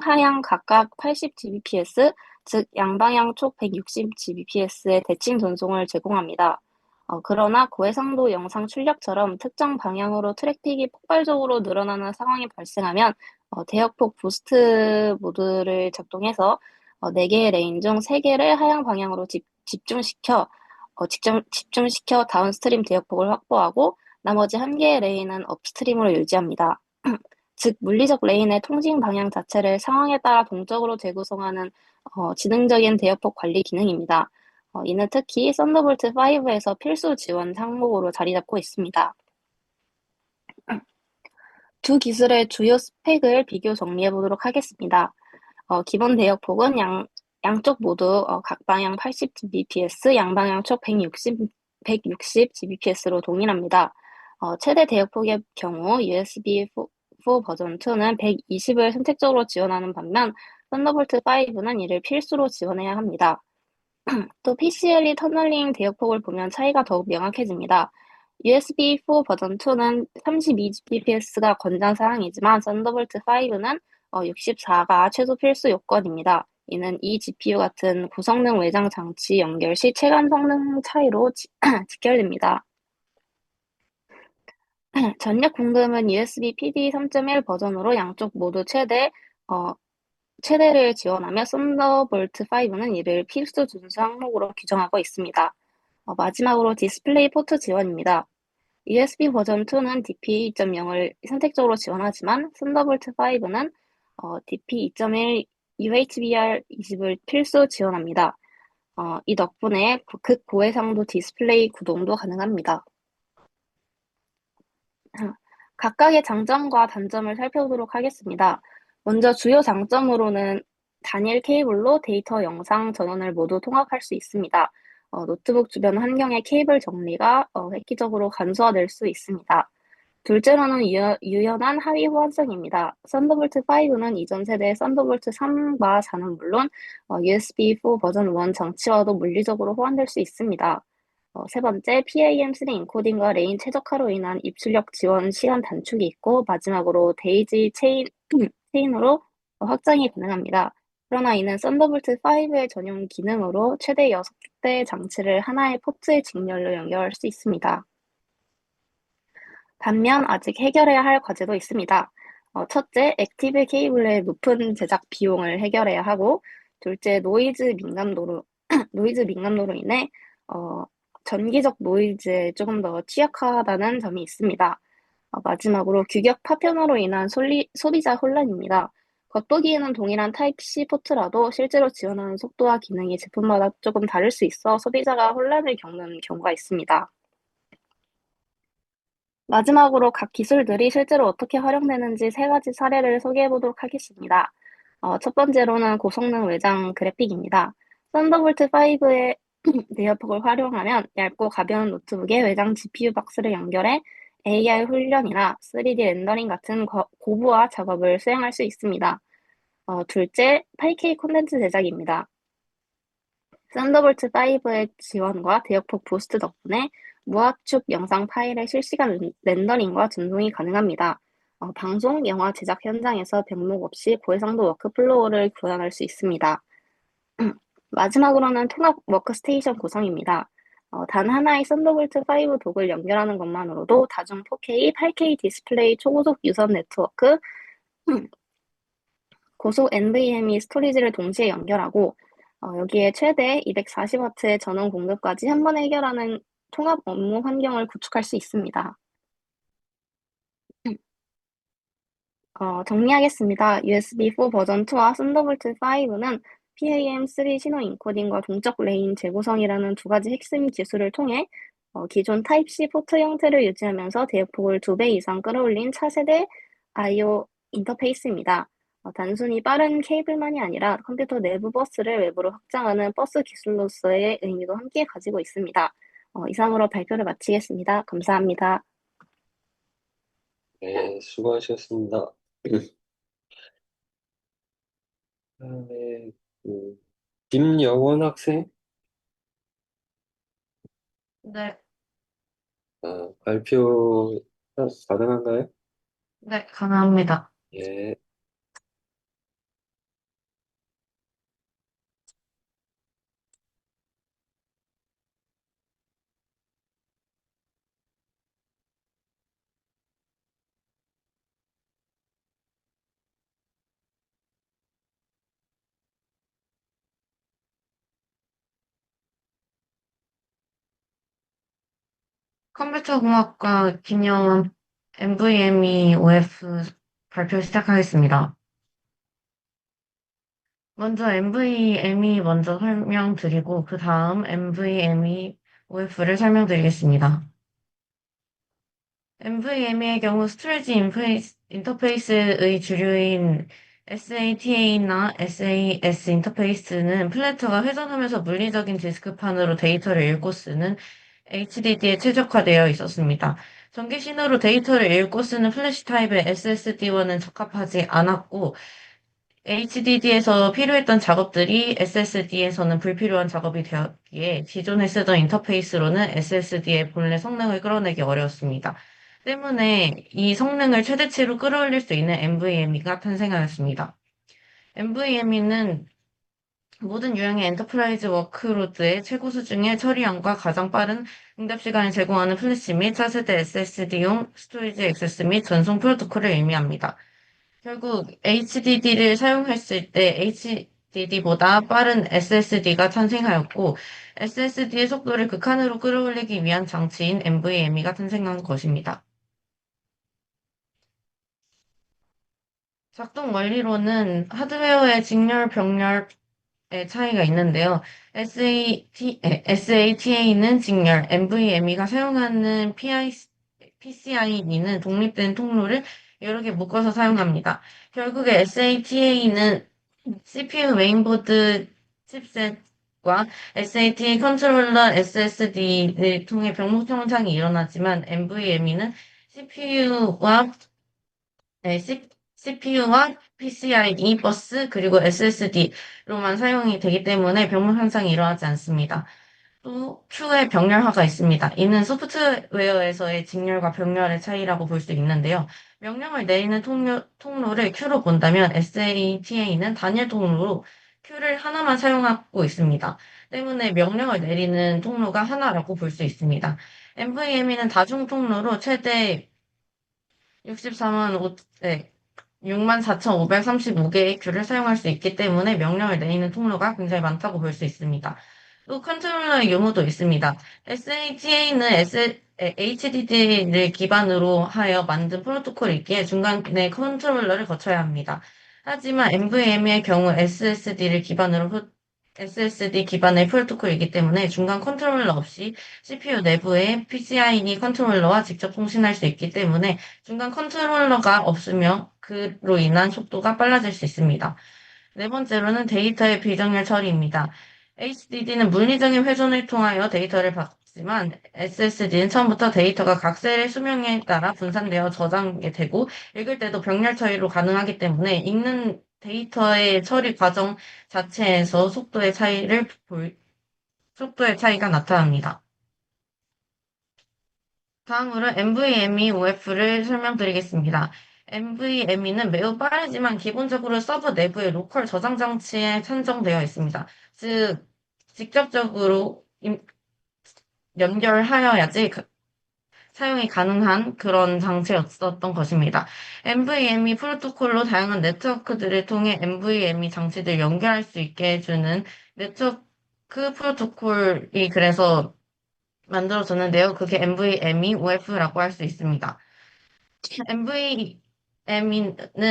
Speaker 3: 하향 각각 80Gbps, 즉 양방향 촉 160Gbps의 대칭 전송을 제공합니다. 그러나 고해상도 영상 출력처럼 특정 방향으로 트래픽이 폭발적으로 늘어나는 상황이 발생하면 대역폭 부스트 모드를 작동해서 4개의 레인 중 3개를 하향 방향으로 집중시켜 다운스트림 대역폭을 확보하고 나머지 1개의 레인은 업스트림으로 유지합니다. 즉 물리적 레인의 통신 방향 자체를 상황에 따라 동적으로 재구성하는 지능적인 대역폭 관리 기능입니다. 이는 특히 썬더볼트 5에서 필수 지원 항목으로 자리 잡고 있습니다. 두 기술의 주요 스펙을 비교 정리해 보도록 하겠습니다. 기본 대역폭은 양쪽 모두 각 방향 80 Gbps, 양방향 총 160 Gbps로 동일합니다. 최대 대역폭의 경우 USB4 버전 2는 120을 선택적으로 지원하는 반면 썬더볼트 5는 이를 필수로 지원해야 합니다. 또 PCLE 터널링 대역폭을 보면 차이가 더욱 명확해집니다. USB4 버전 2는 32Gbps가 권장사항이지만 썬더볼트 5는 64가 최소 필수 요건입니다. 이는 이 GPU 같은 고성능 외장 장치 연결 시 체감 성능 차이로 직결됩니다. 전력 공급은 USB PD 3.1 버전으로 양쪽 모두 최대를 지원하며 썬더볼트 5는 이를 필수 준수 항목으로 규정하고 있습니다. 마지막으로 디스플레이 포트 지원입니다. USB 버전 2는 DP 2.0을 선택적으로 지원하지만 썬더볼트 5는 DP 2.1 UHBR20을 필수 지원합니다. 이 덕분에 극고해상도 디스플레이 구동도 가능합니다. 각각의 장점과 단점을 살펴보도록 하겠습니다. 먼저 주요 장점으로는 단일 케이블로 데이터, 영상 전원을 모두 통합할 수 있습니다. 노트북 주변 환경의 케이블 정리가 획기적으로 간소화될 수 있습니다. 둘째로는 유연한 하위 호환성입니다. 썬더볼트 5는 이전 세대의 썬더볼트 3과 4는 물론 USB4 버전 1 장치와도 물리적으로 호환될 수 있습니다. 세 번째, PAM3 인코딩과 레인 최적화로 인한 입출력 지원 시간 단축이 있고, 마지막으로 데이지 체인으로 확장이 가능합니다. 그러나 이는 썬더볼트 5의 전용 기능으로 최대 6대 장치를 하나의 포트의 직렬로 연결할 수 있습니다. 반면 아직 해결해야 할 과제도 있습니다. 첫째, 액티브 케이블의 높은 제작 비용을 해결해야 하고, 둘째, 노이즈 민감도로 인해 전기적 노이즈에 조금 더 취약하다는 점이 있습니다. 마지막으로 규격 파편화로 인한 소비자 혼란입니다. 겉보기에는 동일한 타입C 포트라도 실제로 지원하는 속도와 기능이 제품마다 조금 다를 수 있어 소비자가 혼란을 겪는 경우가 있습니다. 마지막으로 각 기술들이 실제로 어떻게 활용되는지 세 가지 사례를 소개해 보도록 하겠습니다. 첫 번째로는 고성능 외장 그래픽입니다. 썬더볼트 5의 대역폭을 활용하면 얇고 가벼운 노트북에 외장 GPU 박스를 연결해 AI 훈련이나 3D 렌더링 같은 고부하 작업을 수행할 수 있습니다. 둘째, 8K 콘텐츠 제작입니다. 썬더볼트 5의 지원과 대역폭 부스트 덕분에 무압축 영상 파일의 실시간 렌더링과 전송이 가능합니다. 방송, 영화 제작 현장에서 병목 없이 고해상도 워크플로우를 구현할 수 있습니다. 마지막으로는 통합 워크스테이션 구성입니다. 단 하나의 썬더볼트 5 독을 연결하는 것만으로도 다중 4K, 8K 디스플레이 초고속 유선 네트워크, 고속 NVMe 스토리지를 동시에 연결하고 여기에 최대 240W의 전원 공급까지 한 번에 해결하는 통합 업무 환경을 구축할 수 있습니다. 정리하겠습니다. USB4 버전 2와 썬더볼트 5는 PAM3 신호 인코딩과 동적 레인 재구성이라는 두 가지 핵심 기술을 통해 기존 타입C 포트 형태를 유지하면서 대역폭을 2배 이상 끌어올린 차세대 I/O 인터페이스입니다. 단순히 빠른 케이블만이 아니라 컴퓨터 내부 버스를 외부로 확장하는 버스 기술로서의 의미도 함께 가지고 있습니다. 이상으로 발표를 마치겠습니다. 감사합니다.
Speaker 1: 네, 수고하셨습니다. 다음에 김여원 학생
Speaker 2: 네,
Speaker 1: 발표 가능한가요?
Speaker 2: 네, 가능합니다.
Speaker 1: 예.
Speaker 2: 컴퓨터공학과 김영원 NVMe OS 발표 시작하겠습니다. 먼저 NVMe 먼저 설명드리고, 그 다음 NVMe OF를 설명드리겠습니다. NVMe의 경우 스토리지 인터페이스의 주류인 SATA나 SAS 인터페이스는 플래터가 회전하면서 물리적인 디스크판으로 데이터를 읽고 쓰는 HDD에 최적화되어 있었습니다. 전기 신호로 데이터를 읽고 쓰는 플래시 타입의 SSD와는 적합하지 않았고, HDD에서 필요했던 작업들이 SSD에서는 불필요한 작업이 되었기에 기존에 쓰던 인터페이스로는 SSD의 본래 성능을 끌어내기 어려웠습니다. 때문에 이 성능을 최대치로 끌어올릴 수 있는 NVMe가 탄생하였습니다. NVMe는 모든 유형의 엔터프라이즈 워크로드의 최고 수준의 처리량과 가장 빠른 응답 시간을 제공하는 플래시 및 차세대 SSD용 스토리지 액세스 및 전송 프로토콜을 의미합니다. 결국 HDD를 사용했을 때 HDD보다 빠른 SSD가 탄생하였고, SSD의 속도를 극한으로 끌어올리기 위한 장치인 NVMe가 탄생한 것입니다. 작동 원리로는 하드웨어의 직렬, 병렬의 차이가 있는데요. SATA는 직렬, NVMe가 사용하는 PCIe는 독립된 통로를 여러 개 묶어서 사용합니다. 결국에 SATA는 CPU 메인보드 칩셋과 SATA 컨트롤러 SSD를 통해 병목 형상이 일어나지만 NVMe는 CPU와 CPU와 PCIe 버스 그리고 SSD로만 사용이 되기 때문에 병목 현상이 일어나지 않습니다. 또 Q의 병렬화가 있습니다. 이는 소프트웨어에서의 직렬과 병렬의 차이라고 볼 수 있는데요. 명령을 내리는 통로를 Q로 본다면 SATA는 단일 통로로 Q를 하나만 사용하고 있습니다. 때문에 명령을 내리는 통로가 하나라고 볼 수 있습니다. NVMe는 다중 통로로 최대 64만 5, 네, 64,535개의 큐를 사용할 수 있기 때문에 명령을 내리는 통로가 굉장히 많다고 볼 수 있습니다. 또 컨트롤러의 유무도 있습니다. SATA는 HDD를 기반으로 하여 만든 프로토콜이기에 중간에 컨트롤러를 거쳐야 합니다. 하지만 NVMe의 경우 SSD 기반의 프로토콜이기 때문에 중간 컨트롤러 없이 CPU 내부의 PCIe 컨트롤러와 직접 통신할 수 있기 때문에 중간 컨트롤러가 없으며 그로 인한 속도가 빨라질 수 있습니다. 네 번째로는 데이터의 비정렬 처리입니다. HDD는 물리적인 회전을 통하여 데이터를 받지만 SSD는 처음부터 데이터가 각 셀의 수명에 따라 분산되어 저장이 되고 읽을 때도 병렬 처리로 가능하기 때문에 읽는 데이터의 처리 과정 자체에서 속도의 차이가 나타납니다. 다음으로 NVMe OF를 설명드리겠습니다. NVMe는 매우 빠르지만 기본적으로 서버 내부의 로컬 저장 장치에 산정되어 있습니다. 즉, 직접적으로 연결하여야지 사용이 가능한 그런 장치였었던 것입니다. NVMe 프로토콜로 다양한 네트워크들을 통해 NVMe 장치들 연결할 수 있게 해주는 네트워크 프로토콜이 그래서 만들어졌는데요. 그게 NVMe OF라고 할 수 있습니다. NVMe는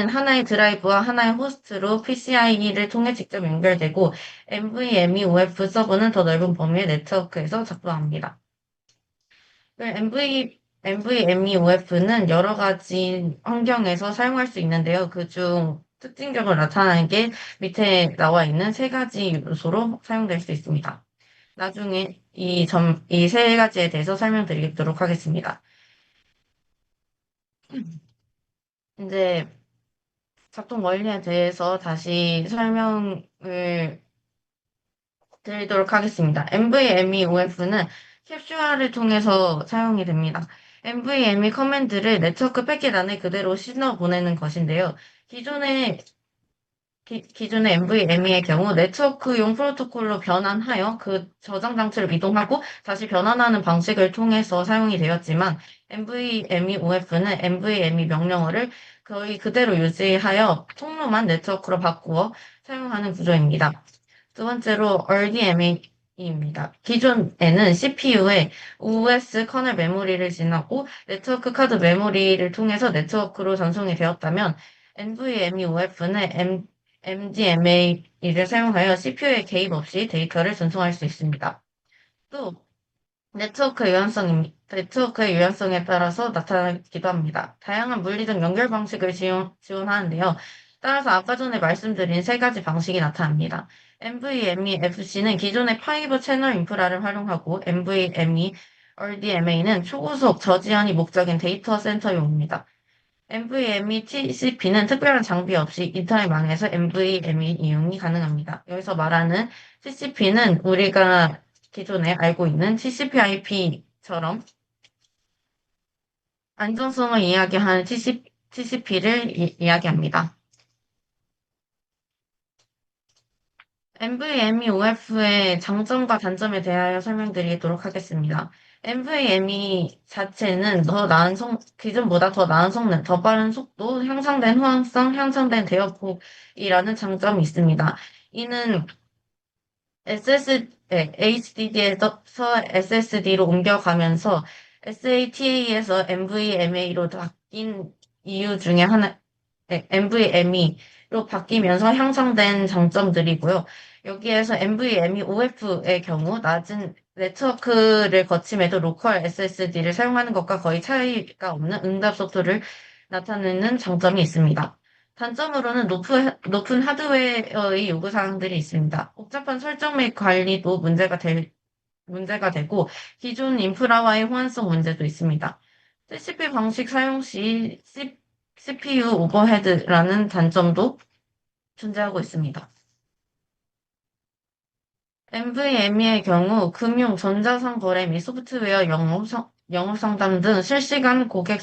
Speaker 2: 하나의 드라이브와 하나의 호스트로 PCIe를 통해 직접 연결되고 NVMe OF 서버는 더 넓은 범위의 네트워크에서 작동합니다. NVMe OF는 여러 가지 환경에서 사용할 수 있는데요. 그중 특징적으로 나타나는 게 밑에 나와 있는 세 가지 요소로 사용될 수 있습니다. 나중에 이 세 가지에 대해서 설명드리도록 하겠습니다. 이제 작동 원리에 대해서 다시 설명을 드리도록 하겠습니다. NVMe OF는 캡슐화를 통해서 사용이 됩니다. NVMe 커맨드를 네트워크 패킷 안에 그대로 실어 보내는 것인데요. 기존의 NVMe의 경우 네트워크용 프로토콜로 변환하여 그 저장 장치를 이동하고 다시 변환하는 방식을 통해서 사용이 되었지만 NVMe OF는 NVMe 명령어를 거의 그대로 유지하여 통로만 네트워크로 바꾸어 사용하는 구조입니다. 두 번째로 RDMA입니다. 기존에는 CPU에 OS 커널 메모리를 지나고 네트워크 카드 메모리를 통해서 네트워크로 전송이 되었다면 NVMe OF는 MDMA를 사용하여 CPU에 개입 없이 데이터를 전송할 수 있습니다. 또 네트워크의 유연성에 따라서 나타나기도 합니다. 다양한 물리적 연결 방식을 지원하는데요. 따라서 아까 전에 말씀드린 세 가지 방식이 나타납니다. NVMe FC는 기존의 파이브 채널 인프라를 활용하고 NVMe RDMA는 초고속 저지연이 목적인 데이터 센터용입니다. NVMe TCP는 특별한 장비 없이 인터넷망에서 NVMe 이용이 가능합니다. 여기서 말하는 TCP는 우리가 기존에 알고 있는 TCP/IP처럼 안정성을 이야기하는 TCP를 이야기합니다. NVMe OF의 장점과 단점에 대하여 설명드리도록 하겠습니다. NVMe 자체는 기존보다 더 나은 성능, 더 빠른 속도, 향상된 호환성, 향상된 대역폭이라는 장점이 있습니다. 이는 HDD에서 SSD로 옮겨가면서 SATA에서 NVMe로 바뀐 이유 중에 하나, NVMe로 바뀌면서 향상된 장점들이고요. 여기에서 NVMe OF의 경우 낮은 네트워크를 거침에도 로컬 SSD를 사용하는 것과 거의 차이가 없는 응답 속도를 나타내는 장점이 있습니다. 단점으로는 높은 하드웨어의 요구사항들이 있습니다. 복잡한 설정 및 관리도 문제가 되고, 기존 인프라와의 호환성 문제도 있습니다. CCP 방식 사용 시 CPU 오버헤드라는 단점도 존재하고 있습니다. NVMe의 경우 금융, 전자상 거래 및 소프트웨어 영업 상담 등 실시간 고객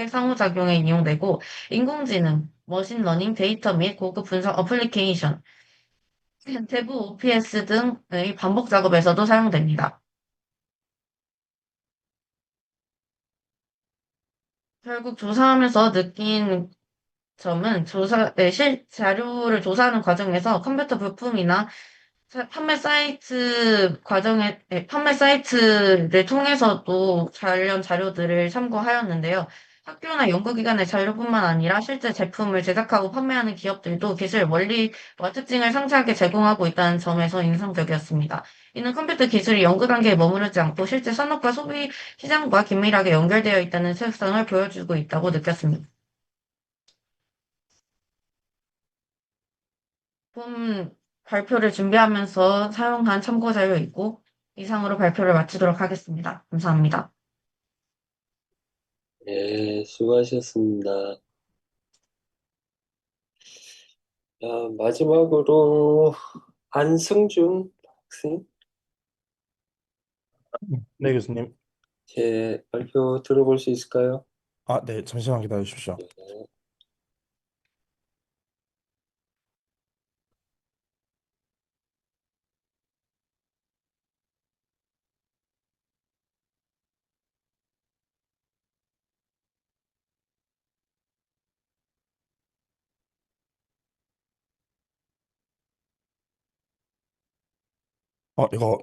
Speaker 2: 상호작용에 이용되고, 인공지능, 머신러닝, 데이터 및 고급 분석 어플리케이션, 대부 OPS 등의 반복 작업에서도 사용됩니다. 결국 조사하면서 느낀 점은 자료를 조사하는 과정에서 컴퓨터 부품이나 판매 사이트를 통해서도 관련 자료들을 참고하였는데요. 학교나 연구기관의 자료뿐만 아니라 실제 제품을 제작하고 판매하는 기업들도 기술 원리와 특징을 상세하게 제공하고 있다는 점에서 인상적이었습니다. 이는 컴퓨터 기술이 연구 단계에 머무르지 않고 실제 산업과 소비 시장과 긴밀하게 연결되어 있다는 특성을 보여주고 있다고 느꼈습니다. 본 발표를 준비하면서 사용한 참고 자료 있고, 이상으로 발표를 마치도록 하겠습니다. 감사합니다.
Speaker 1: 예, 수고하셨습니다. 마지막으로 안승준 학생,
Speaker 4: 네, 교수님.
Speaker 1: 제 발표 들어볼 수 있을까요?
Speaker 4: 아, 네, 잠시만 기다려 주십시오.
Speaker 1: 네.
Speaker 4: 이거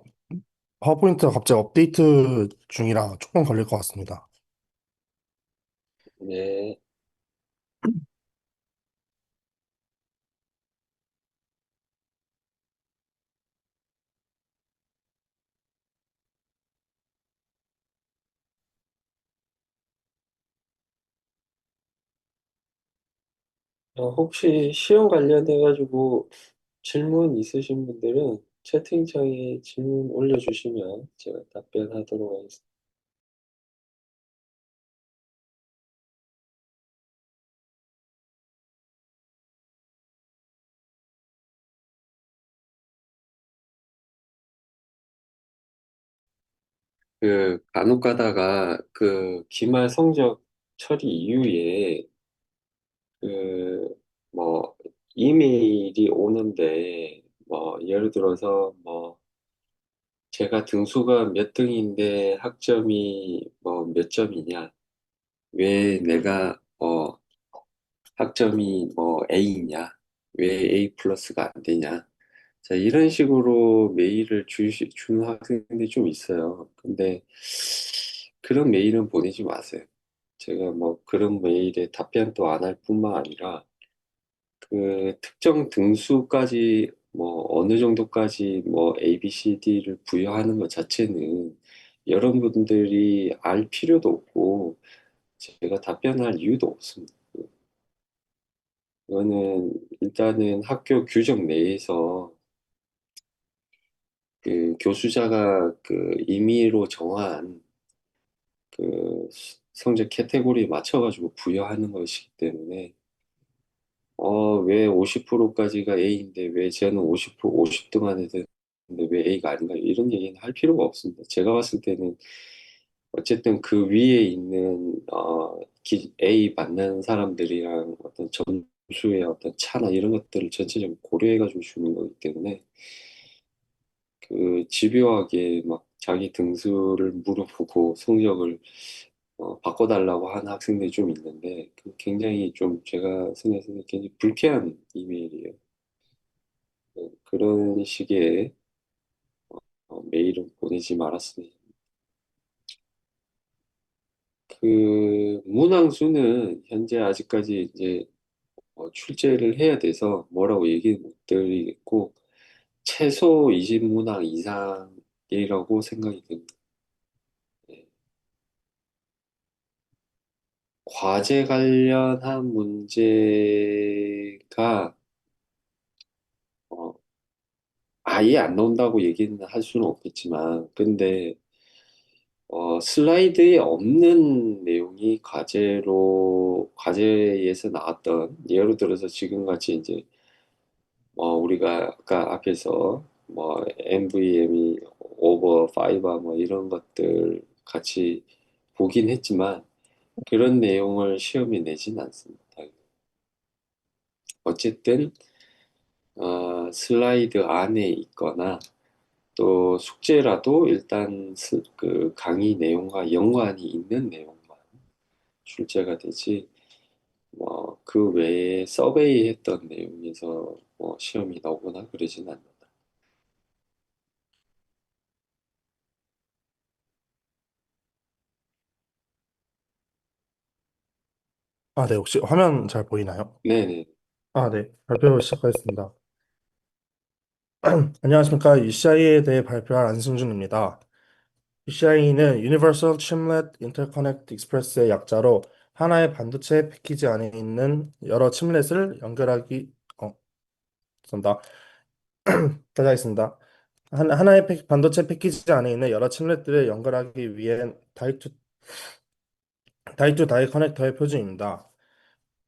Speaker 4: 파워포인트가 갑자기 업데이트 중이라 조금 걸릴 것 같습니다.
Speaker 1: 네. 혹시 시험 관련해가지고 질문 있으신 분들은 채팅창에 질문 올려주시면 제가 답변하도록 하겠습니다. 간혹 가다가 기말 성적 처리 이후에 뭐 이메일이 오는데 뭐 예를 들어서 뭐 제가 등수가 몇 등인데 학점이 뭐 몇 점이냐, 왜 내가 학점이 뭐 A냐, 왜 A 플러스가 안 되냐. 자, 이런 식으로 메일을 주는 학생들이 좀 있어요. 근데 그런 메일은 보내지 마세요. 제가 뭐 그런 메일에 답변도 안 할 뿐만 아니라 그 특정 등수까지 뭐 어느 정도까지 뭐 A, B, C, D를 부여하는 것 자체는 여러분들이 알 필요도 없고 제가 답변할 이유도 없습니다. 이거는 일단은 학교 규정 내에서 그 교수자가 그 임의로 정한 그 성적 캐테고리에 맞춰가지고 부여하는 것이기 때문에 왜 50%까지가 A인데 왜 쟤는 50%, 50등 안에 드는데 왜 A가 아닌가 이런 얘기는 할 필요가 없습니다. 제가 봤을 때는 어쨌든 그 위에 있는 A 받는 사람들이랑 어떤 점수의 어떤 차나 이런 것들을 전체적으로 고려해가지고 주는 거기 때문에 그 집요하게 막 자기 등수를 물어보고 성적을 바꿔달라고 하는 학생들이 좀 있는데 그 굉장히 좀 제가 생각했을 때 굉장히 불쾌한 이메일이에요. 그런 식의 메일을 보내지 말았으면. 그 문항수는 현재 아직까지 이제 출제를 해야 돼서 뭐라고 얘기 못 드리겠고 최소 20문항 이상이라고 생각이 됩니다. 예. 과제 관련한 문제가 어, 아예 안 나온다고 얘기는 할 수는 없겠지만 근데 슬라이드에 없는 내용이 과제에서 나왔던, 예를 들어서 지금같이 이제, 우리가 아까 앞에서 MVM이 오버, 파이버 뭐 이런 것들 같이 보긴 했지만, 그런 내용을 시험에 내진 않습니다. 어쨌든, 슬라이드 안에 있거나, 또 숙제라도 일단 그 강의 내용과 연관이 있는 내용만 출제가 되지, 그 외에 서베이 했던 내용에서 시험이 나오거나 그러진 않는다.
Speaker 4: 아, 네. 혹시 화면 잘 보이나요?
Speaker 1: 네네.
Speaker 4: 아, 네. 발표 시작하겠습니다. 안녕하십니까. UCI에 대해 발표할 안승준입니다. UCI는 Universal Chiplet Interconnect Express의 약자로 하나의 반도체 패키지 안에 있는 여러 칩렛을 연결하기, 죄송합니다. 다시 하겠습니다. 하나의 반도체 패키지 안에 있는 여러 칩렛들을 연결하기 위한 다이 투 다이 커넥터의 표준입니다.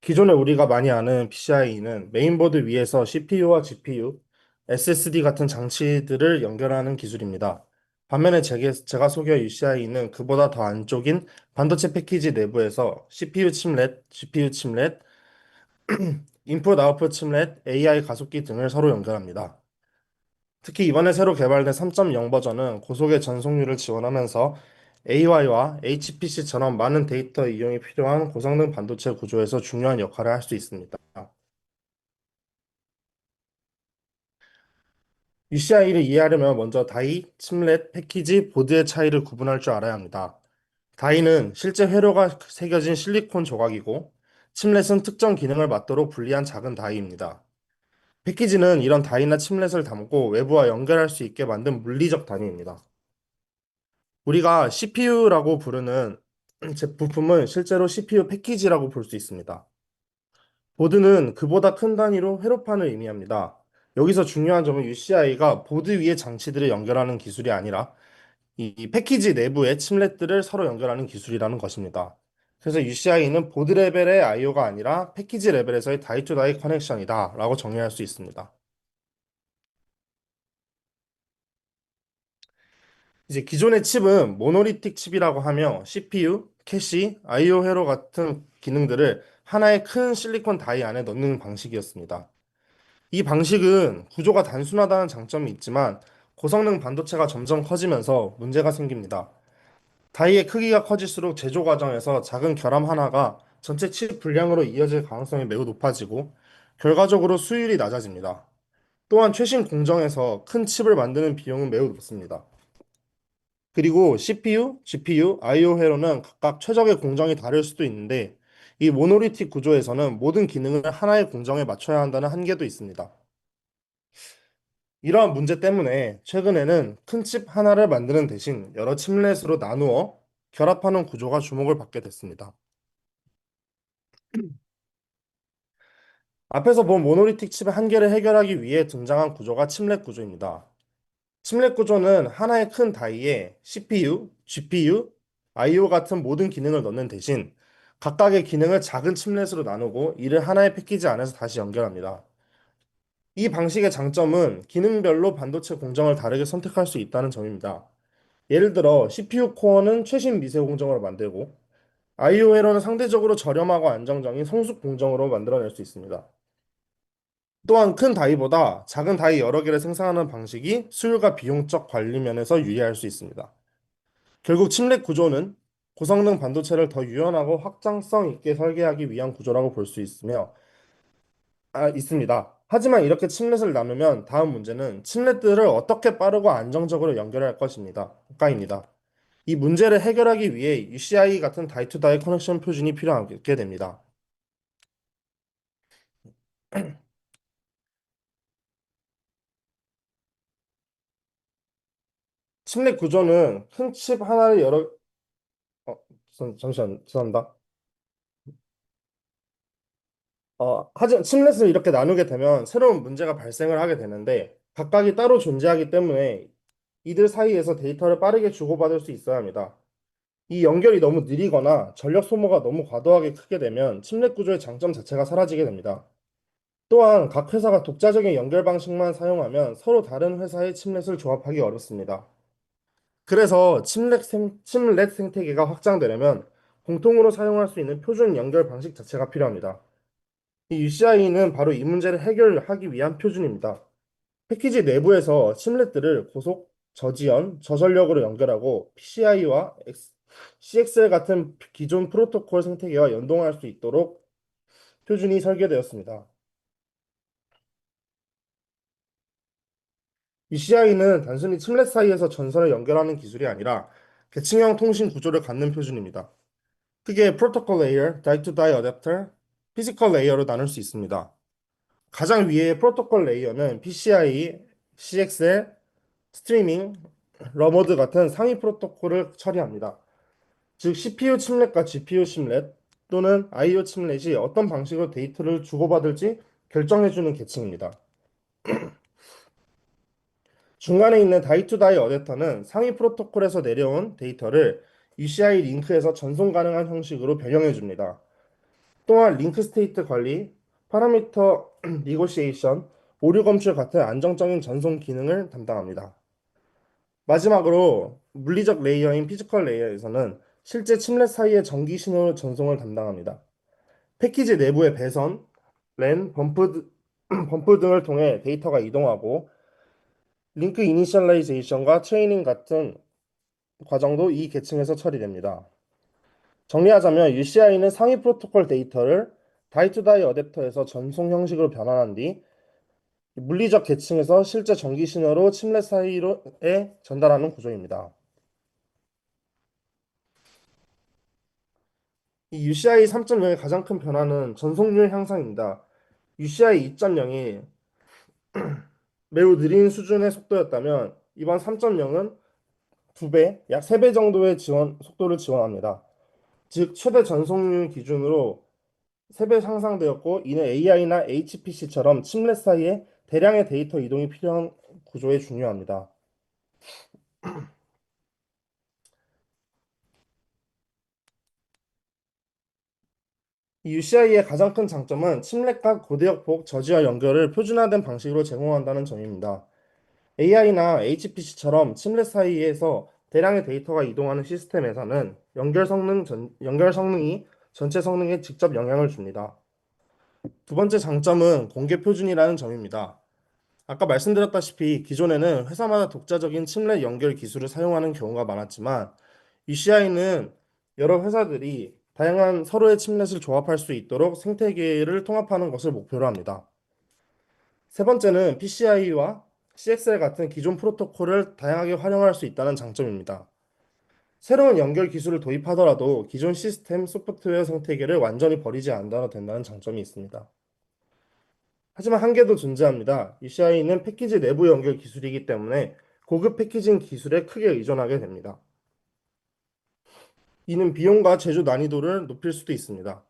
Speaker 4: 기존에 우리가 많이 아는 PCIe는 메인보드 위에서 CPU와 GPU, SSD 같은 장치들을 연결하는 기술입니다. 반면에 제가 소개할 UCIe는 그보다 더 안쪽인 반도체 패키지 내부에서 CPU 칩렛, GPU 칩렛, 인풋 아웃풋 칩렛, AI 가속기 등을 서로 연결합니다. 특히 이번에 새로 개발된 3.0 버전은 고속의 전송률을 지원하면서 AI와 HPC처럼 많은 데이터 이용이 필요한 고성능 반도체 구조에서 중요한 역할을 할 수 있습니다. UCI를 이해하려면 먼저 다이, 칩렛, 패키지, 보드의 차이를 구분할 줄 알아야 합니다. 다이는 실제 회로가 새겨진 실리콘 조각이고, 칩렛은 특정 기능을 맡도록 분리한 작은 다이입니다. 패키지는 이런 다이나 칩렛을 담고 외부와 연결할 수 있게 만든 물리적 단위입니다. 우리가 CPU라고 부르는 제 부품은 실제로 CPU 패키지라고 볼 수 있습니다. 보드는 그보다 큰 단위로 회로판을 의미합니다. 여기서 중요한 점은 UCI가 보드 위의 장치들을 연결하는 기술이 아니라 이 패키지 내부의 칩렛들을 서로 연결하는 기술이라는 것입니다. 그래서 UCI는 보드 레벨의 I/O가 아니라 패키지 레벨에서의 다이 투 다이 커넥션이다 라고 정리할 수 있습니다. 이제 기존의 칩은 모노리틱 칩이라고 하며 CPU, 캐시, I/O 회로 같은 기능들을 하나의 큰 실리콘 다이 안에 넣는 방식이었습니다. 이 방식은 구조가 단순하다는 장점이 있지만 고성능 반도체가 점점 커지면서 문제가 생깁니다. 다이의 크기가 커질수록 제조 과정에서 작은 결함 하나가 전체 칩 분량으로 이어질 가능성이 매우 높아지고 결과적으로 수율이 낮아집니다. 또한 최신 공정에서 큰 칩을 만드는 비용은 매우 높습니다. 그리고 CPU, GPU, I/O 회로는 각각 최적의 공정이 다를 수도 있는데 이 모노리틱 구조에서는 모든 기능을 하나의 공정에 맞춰야 한다는 한계도 있습니다. 이러한 문제 때문에 최근에는 큰 칩 하나를 만드는 대신 여러 칩렛으로 나누어 결합하는 구조가 주목을 받게 됐습니다. 앞에서 본 모노리틱 칩의 한계를 해결하기 위해 등장한 구조가 칩렛 구조입니다. 칩렛 구조는 하나의 큰 다이에 CPU, GPU, I/O 같은 모든 기능을 넣는 대신 각각의 기능을 작은 칩렛으로 나누고 이를 하나의 패키지 안에서 다시 연결합니다. 이 방식의 장점은 기능별로 반도체 공정을 다르게 선택할 수 있다는 점입니다. 예를 들어 CPU 코어는 최신 미세 공정으로 만들고 I/O 회로는 상대적으로 저렴하고 안정적인 성숙 공정으로 만들어낼 수 있습니다. 또한 큰 다이보다 작은 다이 여러 개를 생산하는 방식이 수율과 비용적 관리 면에서 유리할 수 있습니다. 결국 칩렛 구조는 고성능 반도체를 더 유연하고 확장성 있게 설계하기 위한 구조라고 볼 수 있습니다. 하지만 이렇게 칩렛을 나누면 다음 문제는 칩렛들을 어떻게 빠르고 안정적으로 연결할 것인가입니다. 이 문제를 해결하기 위해 UCI 같은 다이-투-다이 커넥션 표준이 필요하게 됩니다. 칩렛 구조는 큰 칩 하나를 어, 잠시만, 죄송합니다. 하지만 칩렛을 이렇게 나누게 되면 새로운 문제가 발생을 하게 되는데 각각이 따로 존재하기 때문에 이들 사이에서 데이터를 빠르게 주고받을 수 있어야 합니다. 이 연결이 너무 느리거나 전력 소모가 너무 과도하게 크게 되면 칩렛 구조의 장점 자체가 사라지게 됩니다. 또한 각 회사가 독자적인 연결 방식만 사용하면 서로 다른 회사의 칩렛을 조합하기 어렵습니다. 그래서 칩렛 생태계가 확장되려면 공통으로 사용할 수 있는 표준 연결 방식 자체가 필요합니다. 이 UCI는 바로 이 문제를 해결하기 위한 표준입니다. 패키지 내부에서 칩렛들을 고속, 저지연, 저전력으로 연결하고 PCI와 CXL 같은 기존 프로토콜 생태계와 연동할 수 있도록 표준이 설계되었습니다. UCI는 단순히 칩렛 사이에서 전선을 연결하는 기술이 아니라 계층형 통신 구조를 갖는 표준입니다. 크게 프로토콜 레이어, die-to-die 어댑터, 피지컬 레이어로 나눌 수 있습니다. 가장 위의 프로토콜 레이어는 PCI, CXL, 스트리밍, 러머드 같은 상위 프로토콜을 처리합니다. 즉 CPU 칩렛과 GPU 칩렛 또는 I/O 칩렛이 어떤 방식으로 데이터를 주고받을지 결정해주는 계층입니다. 중간에 있는 다이-투-다이 어댑터는 상위 프로토콜에서 내려온 데이터를 UCI 링크에서 전송 가능한 형식으로 변형해 줍니다. 또한 링크 스테이트 관리, 파라미터 니고시에이션, 오류 검출 같은 안정적인 전송 기능을 담당합니다. 마지막으로 물리적 레이어인 피지컬 레이어에서는 실제 칩렛 사이의 전기 신호 전송을 담당합니다. 패키지 내부의 배선, 랜, 범프 등을 통해 데이터가 이동하고 링크 이니셜라이제이션과 체이닝 같은 과정도 이 계층에서 처리됩니다. 정리하자면 UCI는 상위 프로토콜 데이터를 다이-투-다이 어댑터에서 전송 형식으로 변환한 뒤 물리적 계층에서 실제 전기 신호로 칩렛 사이로에 전달하는 구조입니다. 이 UCI 3.0의 가장 큰 변화는 전송률 향상입니다. UCI 2.0이 매우 느린 수준의 속도였다면 이번 3.0은 2배, 약 3배 정도의 속도를 지원합니다. 즉 최대 전송률 기준으로 3배 향상되었고 이는 AI나 HPC처럼 칩렛 사이에 대량의 데이터 이동이 필요한 구조에 중요합니다. 이 UCI의 가장 큰 장점은 칩렛과 고대역폭 저지와 연결을 표준화된 방식으로 제공한다는 점입니다. AI나 HPC처럼 칩렛 사이에서 대량의 데이터가 이동하는 시스템에서는 연결 성능이 전체 성능에 직접 영향을 줍니다. 두 번째 장점은 공개 표준이라는 점입니다. 아까 말씀드렸다시피 기존에는 회사마다 독자적인 칩렛 연결 기술을 사용하는 경우가 많았지만 UCI는 여러 회사들이 다양한 서로의 칩렛을 조합할 수 있도록 생태계를 통합하는 것을 목표로 합니다. 세 번째는 PCI와 CXL 같은 기존 프로토콜을 다양하게 활용할 수 있다는 장점입니다. 새로운 연결 기술을 도입하더라도 기존 시스템 소프트웨어 생태계를 완전히 버리지 않아도 된다는 장점이 있습니다. 하지만 한계도 존재합니다. UCI는 패키지 내부 연결 기술이기 때문에 고급 패키징 기술에 크게 의존하게 됩니다. 이는 비용과 제조 난이도를 높일 수도 있습니다.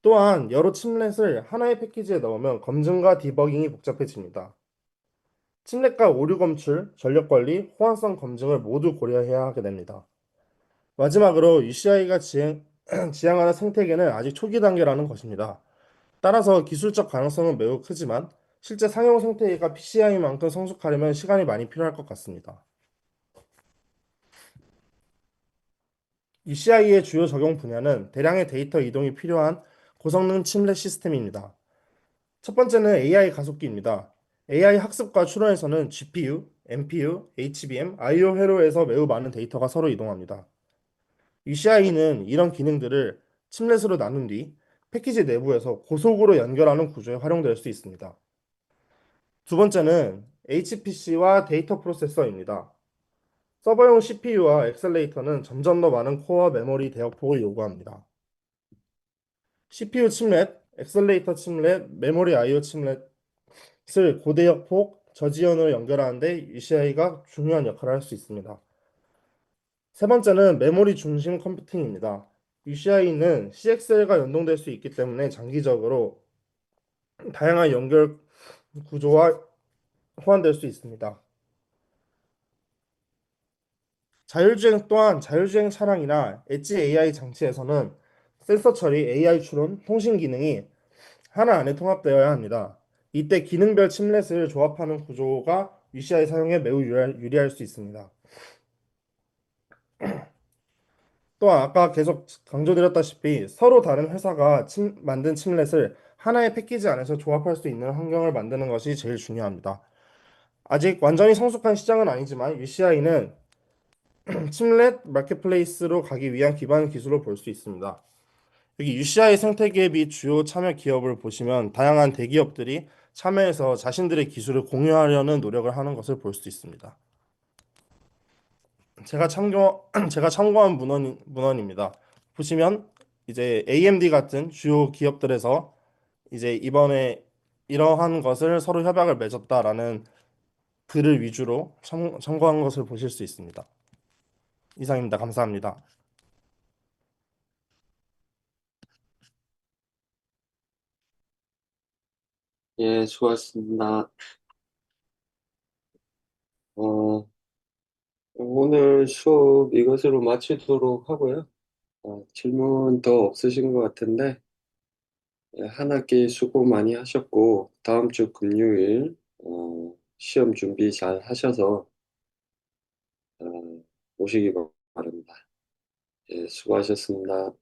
Speaker 4: 또한 여러 침렛을 하나의 패키지에 넣으면 검증과 디버깅이 복잡해집니다. 침렛과 오류 검출, 전력 관리, 호환성 검증을 모두 고려해야 하게 됩니다. 마지막으로 UCI가 지향하는 생태계는 아직 초기 단계라는 것입니다. 따라서 기술적 가능성은 매우 크지만 실제 상용 생태계가 PCI만큼 성숙하려면 시간이 많이 필요할 것 같습니다. UCI의 주요 적용 분야는 대량의 데이터 이동이 필요한 고성능 침렛 시스템입니다. 첫 번째는 AI 가속기입니다. AI 학습과 추론에서는 GPU, NPU, HBM, I/O 회로에서 매우 많은 데이터가 서로 이동합니다. UCI는 이런 기능들을 침let으로 나눈 뒤 패키지 내부에서 고속으로 연결하는 구조에 활용될 수 있습니다. 두 번째는 HPC와 데이터 프로세서입니다. 서버용 CPU와 엑셀레이터는 점점 더 많은 코어 메모리 대역폭을 요구합니다. CPU 침렛, 엑셀레이터 침렛, 메모리 I/O 침렛을 고대역폭 저지연으로 연결하는데 UCI가 중요한 역할을 할 수 있습니다. 세 번째는 메모리 중심 컴퓨팅입니다. UCI는 CXL과 연동될 수 있기 때문에 장기적으로 다양한 연결 구조와 호환될 수 있습니다. 자율주행 차량이나 엣지 AI 장치에서는 센서 처리, AI 추론, 통신 기능이 하나 안에 통합되어야 합니다. 이때 기능별 침렛을 조합하는 구조가 UCI 사용에 매우 유리할 수 있습니다. 또한 아까 계속 강조드렸다시피 서로 다른 회사가 만든 침렛을 하나의 패키지 안에서 조합할 수 있는 환경을 만드는 것이 제일 중요합니다. 아직 완전히 성숙한 시장은 아니지만 UCI는 침렛 마켓플레이스로 가기 위한 기반 기술로 볼 수 있습니다. 여기 UCI 생태계 및 주요 참여 기업을 보시면 다양한 대기업들이 참여해서 자신들의 기술을 공유하려는 노력을 하는 것을 볼 수 있습니다. 제가 참고한 문헌입니다. 보시면 이제 AMD 같은 주요 기업들에서 이제 이번에 이러한 것을 서로 협약을 맺었다라는 글을 위주로 참고한 것을 보실 수 있습니다. 이상입니다. 감사합니다.
Speaker 1: 예, 수고하셨습니다. 어, 오늘 수업 이것으로 마치도록 하고요. 질문 더 없으신 것 같은데, 예, 한 학기 수고 많이 하셨고, 다음 주 금요일, 시험 준비 잘 하셔서, 어, 오시기 바랍니다. 예, 수고하셨습니다.